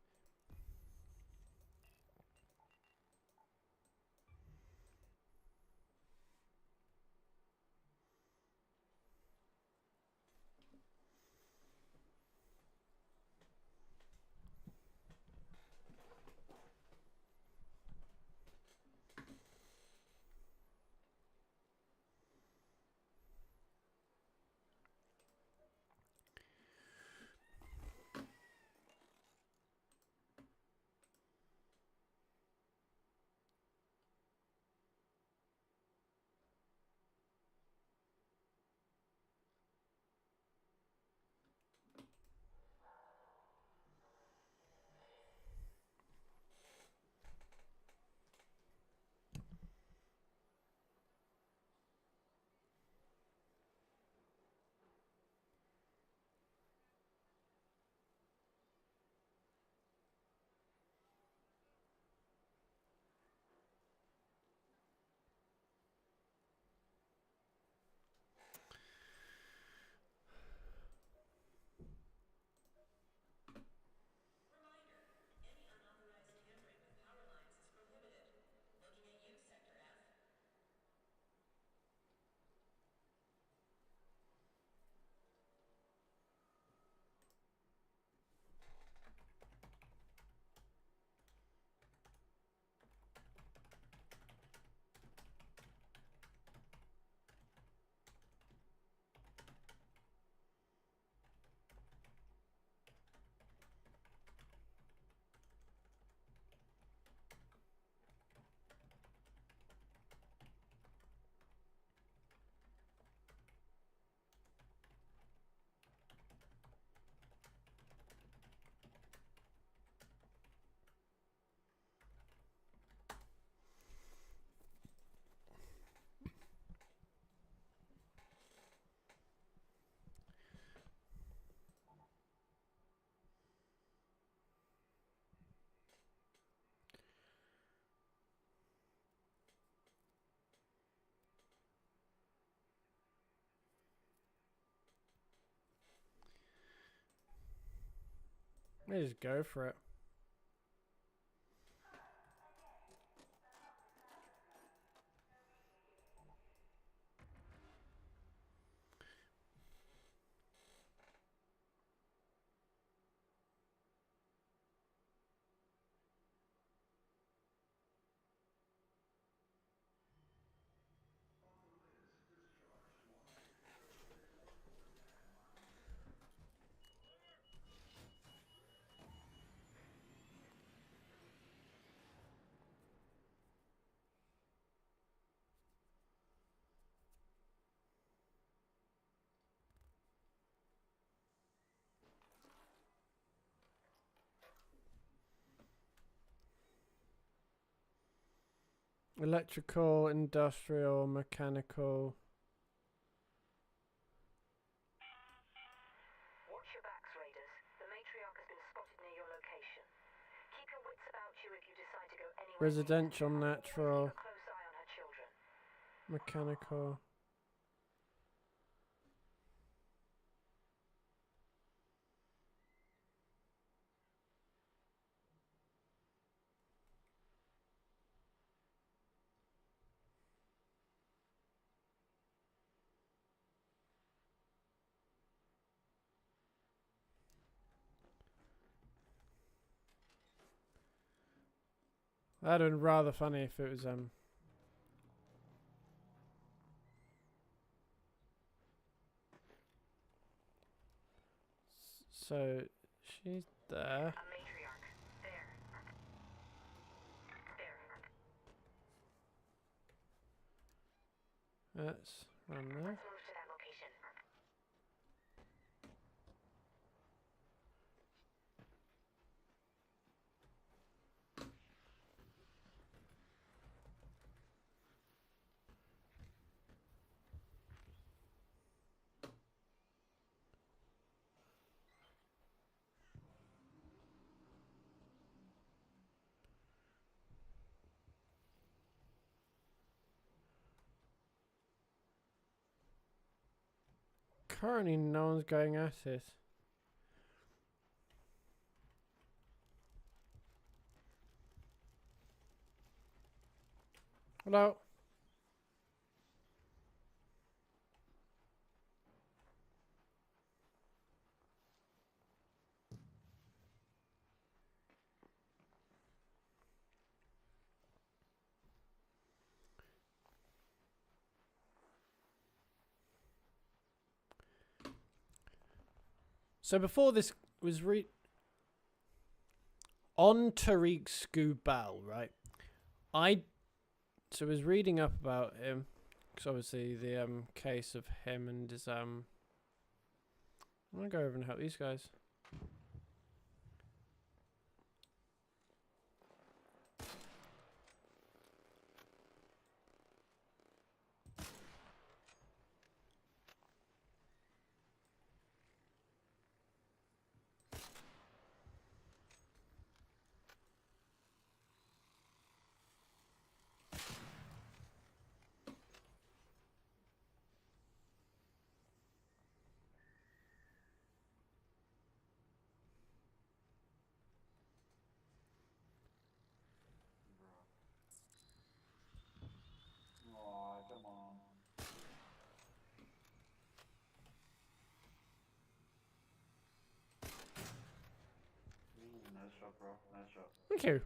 I just go for it. Electrical, industrial, mechanical. Watch your backs, Raiders. The Matriarch has been spotted near your location. Keep your wits about you if you decide to go anywhere. Residential, Keep natural, a close eye on her children. mechanical. That'd been rather funny if it was So she's there. A Matriarch. There. There. Let's run there. Let's move to that location. Currently, no one's going at it. Hello. So before this was on Tariq Scoobal, right? I was reading up about him because obviously the case of him and his I'm gonna go over and help these guys. Aw, come on. Nice shot, bro. Nice shot. Thank you.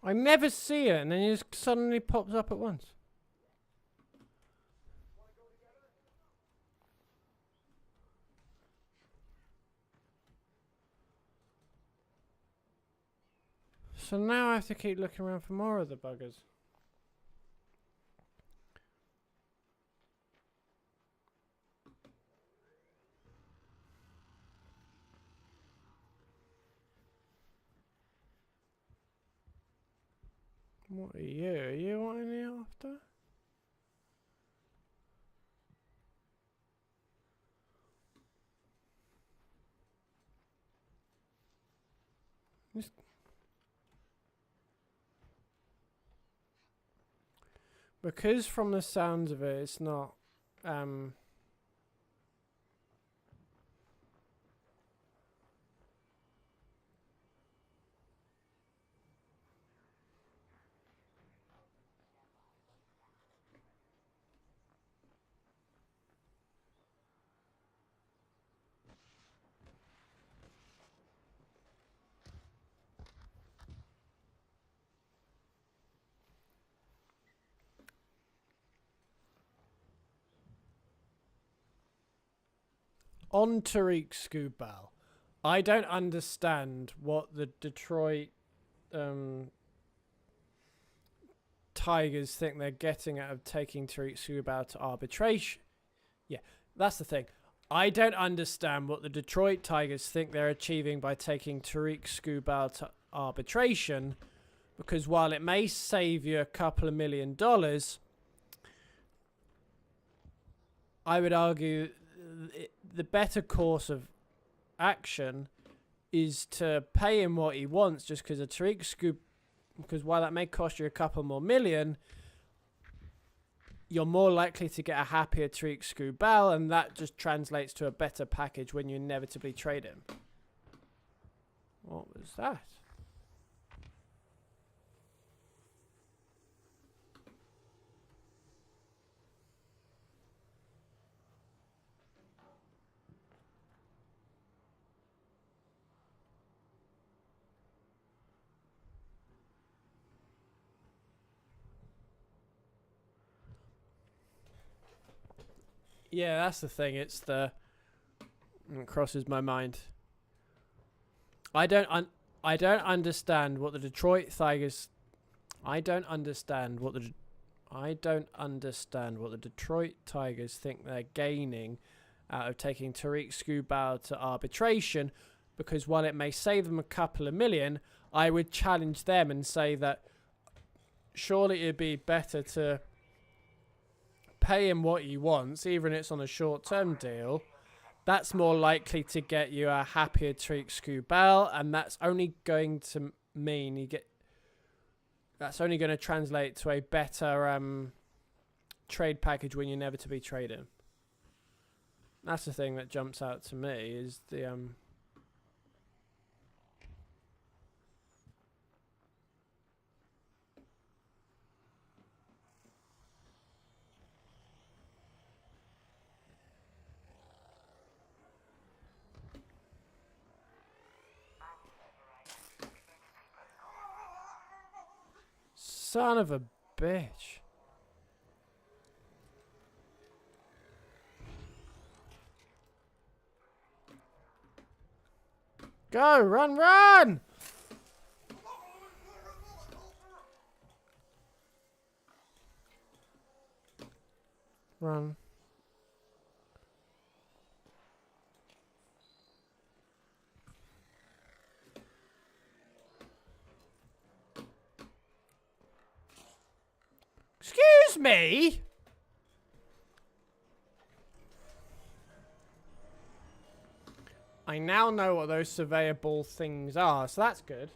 I never see it, and then it just suddenly pops up at once. So now I have to keep looking around for more of the buggers. What are you? Are you wanting it after? Because from the sounds of it, it's not, on Tariq Skubal. I don't understand what the Detroit Tigers think they're getting out of taking Tariq Skubal to arbitration. Yeah, that's the thing. I don't understand what the Detroit Tigers think they're achieving by taking Tariq Skubal to arbitration, because while it may save you a couple of $1 million, I would argue the better course of action is to pay him what he wants, just because a Tariq Skubal, because while that may cost you a couple more million, you're more likely to get a happier Tariq Skubal, and that just translates to a better package when you inevitably trade him. What was that? Yeah, that's the thing. It's the... It crosses my mind. I don't understand what the Detroit Tigers... I don't understand what the Detroit Tigers think they're gaining out of taking Tariq Skubal to arbitration, because while it may save them a couple of million, I would challenge them and say that surely it'd be better to pay him what he wants, even if it's on a short-term deal. That's more likely to get you a happier Tariq Skubal, and that's only going to mean that's only going to translate to a better trade package when you inevitably trade him. That's the thing that jumps out to me, is the son of a bitch. Go, run, run! Run. Excuse me? I now know what those surveyor ball things are, so that's good.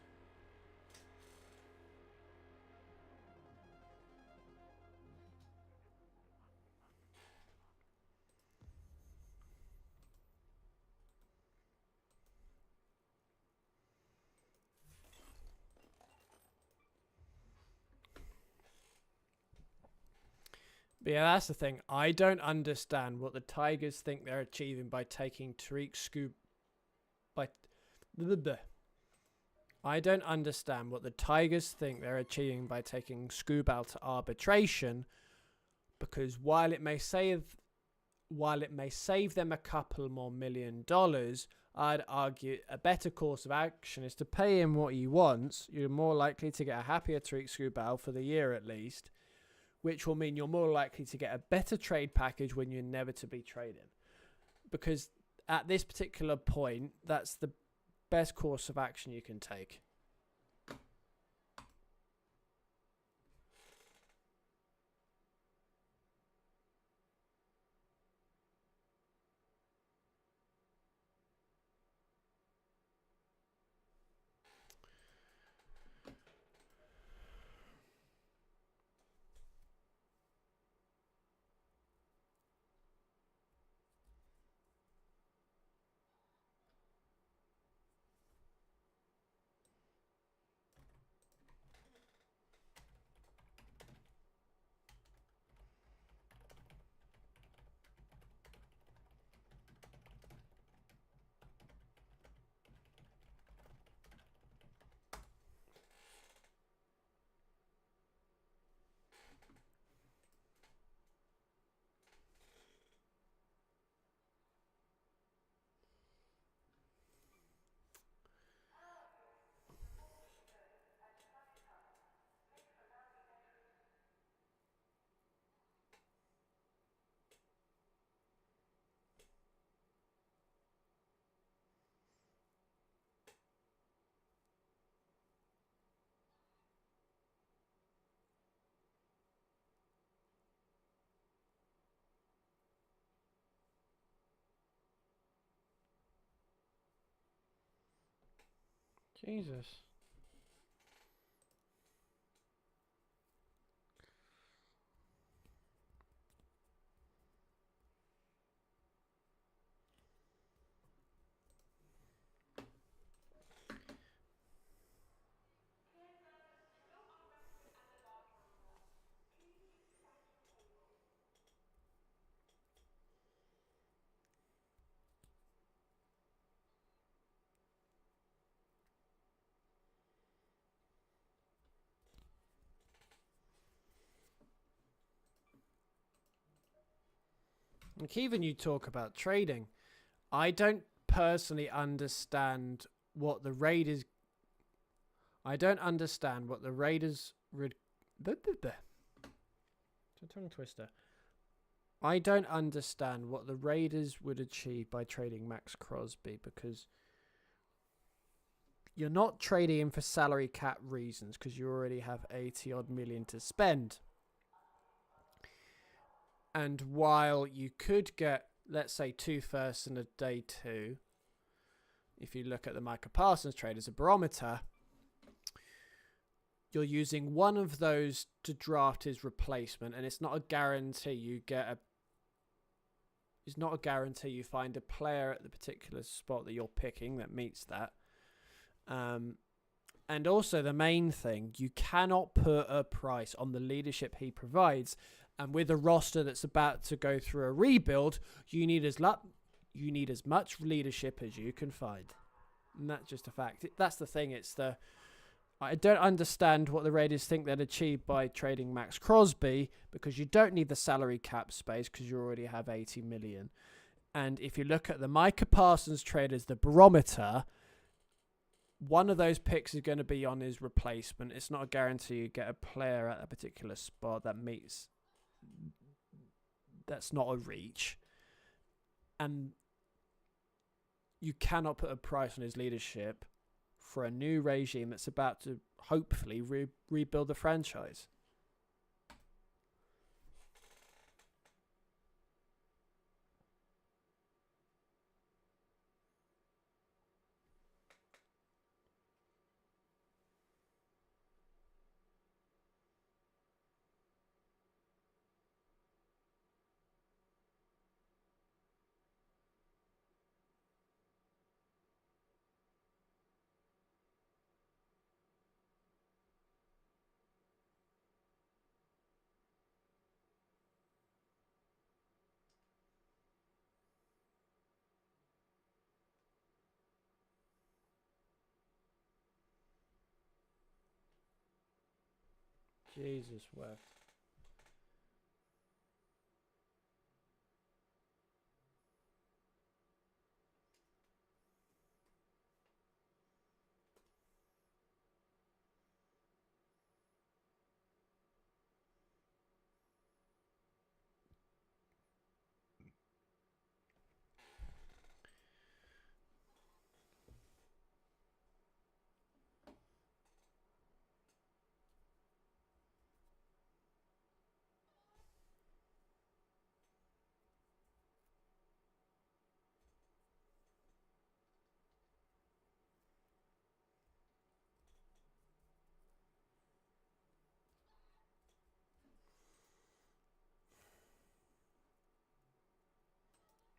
But yeah, that's the thing. I don't understand what the Tigers think they're achieving by taking Tariq Skubal. I don't understand what the Tigers think they're achieving by taking Skubal to arbitration, because while it may save them a couple more $1 million, I'd argue a better course of action is to pay him what he wants. You're more likely to get a happier Tariq Skubal for the year at least, which will mean you're more likely to get a better trade package when you inevitably trade him. Because at this particular point, that's the best course of action you can take. Jesus. Like, even you talk about trading, I don't personally understand what the Raiders. I don't understand what the Raiders. Tongue twister. I don't understand what the Raiders would achieve by trading Max Crosby, because you're not trading him for salary cap reasons, because you already have 80 odd million to spend. And while you could get, let's say, 2 firsts and a day 2, if you look at the Micah Parsons trade as a barometer, you're using one of those to draft his replacement, and it's not a guarantee you get a. It's not a guarantee you find a player at the particular spot that you're picking that meets that. And also the main thing, you cannot put a price on the leadership he provides. And with a roster that's about to go through a rebuild, you need as much leadership as you can find. And that's just a fact. That's the thing. I don't understand what the Raiders think they'd achieve by trading Max Crosby, because you don't need the salary cap space because you already have 80 million. And if you look at the Micah Parsons trade as the barometer, one of those picks is going to be on his replacement. It's not a guarantee you get a player at a particular spot that meets. That's not a reach. And you cannot put a price on his leadership for a new regime that's about to hopefully rebuild the franchise. Jesus wept.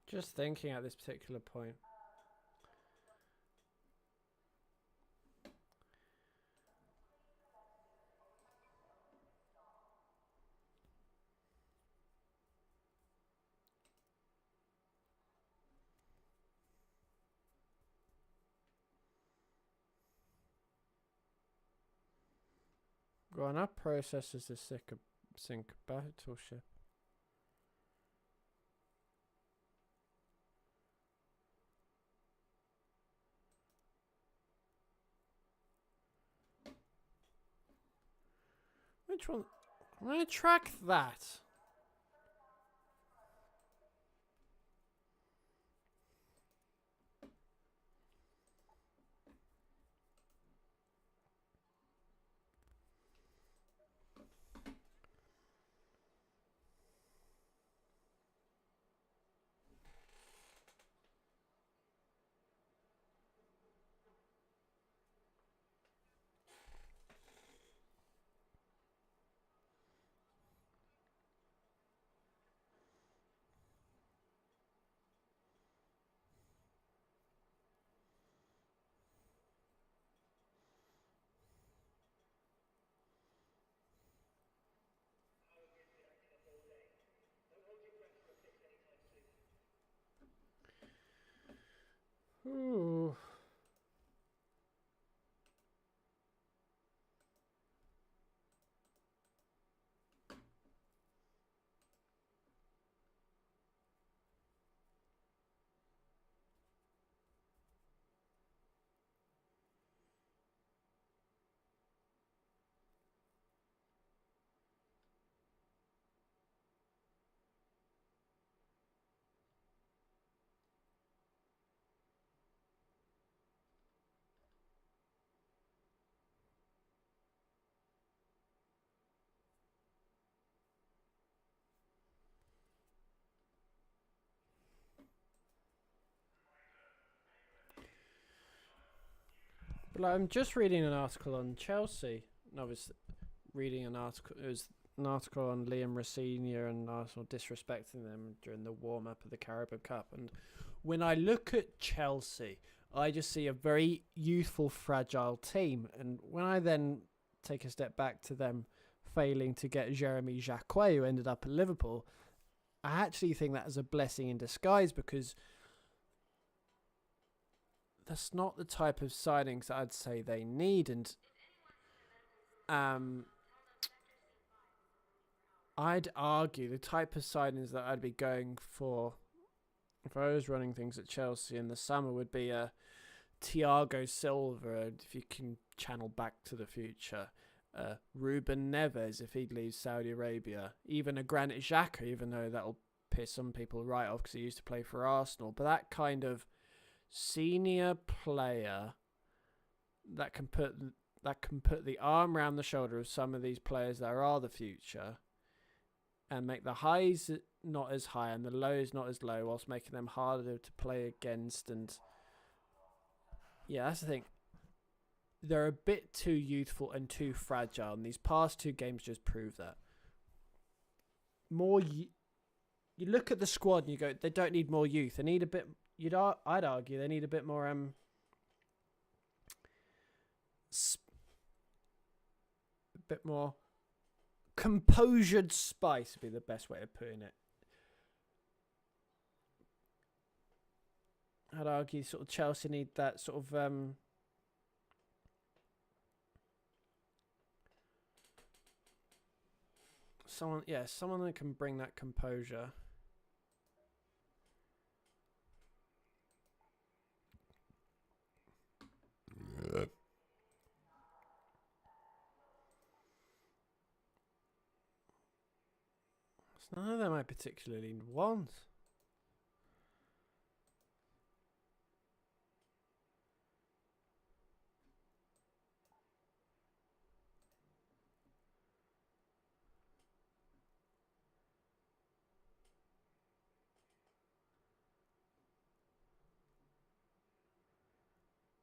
Just thinking at this particular point. Growing up processes the sync battleship. Which one? I'm gonna track that. Ooh. But like, I'm just reading an article on Chelsea. And I was reading an article. It was an article on Liam Rossini and Arsenal disrespecting them during the warm up of the Carabao Cup. And when I look at Chelsea, I just see a very youthful, fragile team. And when I then take a step back to them failing to get Jeremy Jacquet, who ended up at Liverpool, I actually think that is a blessing in disguise, because that's not the type of signings that I'd say they need. And I'd argue the type of signings that I'd be going for if I was running things at Chelsea in the summer would be a Thiago Silva, if you can channel back to the future, Ruben Neves if he leaves Saudi Arabia, even a Granit Xhaka, even though that'll piss some people right off because he used to play for Arsenal. But that kind of senior player that can put the arm around the shoulder of some of these players that are the future, and make the highs not as high and the lows not as low, whilst making them harder to play against. And yeah, that's the thing. They're a bit too youthful and too fragile, and these past two games just prove that. You look at the squad and you go, they don't need more youth. They need a bit. I'd argue they need a bit more a bit more composured spice would be the best way of putting it. I'd argue sort of Chelsea need that sort of someone, yeah, someone that can bring that composure. It's none of them I particularly want.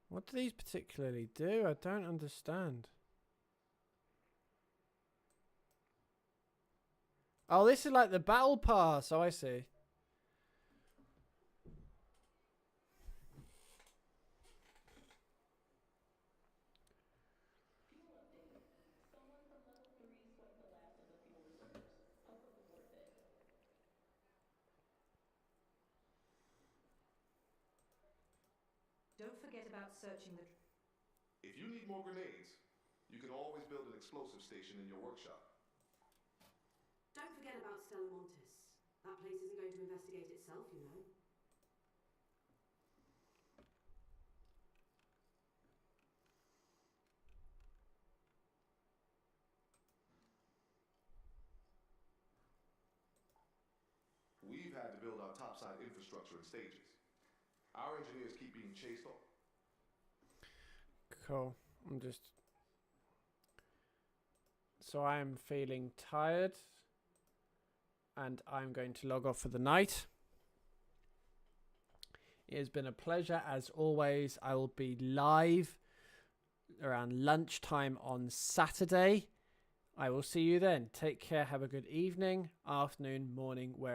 What do these particularly do? I don't understand. Oh, this is like the battle pass. Oh, I see. Fuel update. Someone from level 3 swiped the last of the fuel reserves. Hope it was worth it. Don't forget about searching the... If you need more grenades, you can always build an explosive station in your workshop. Don't forget about Stella Montis. That place isn't going to investigate itself, you know. We've had to build our topside infrastructure in stages. Our engineers keep being chased off. Cool. I'm just... So I am feeling tired. And I'm going to log off for the night. It has been a pleasure as always. I will be live around lunchtime on Saturday. I will see you then. Take care. Have a good evening, afternoon, morning, wherever.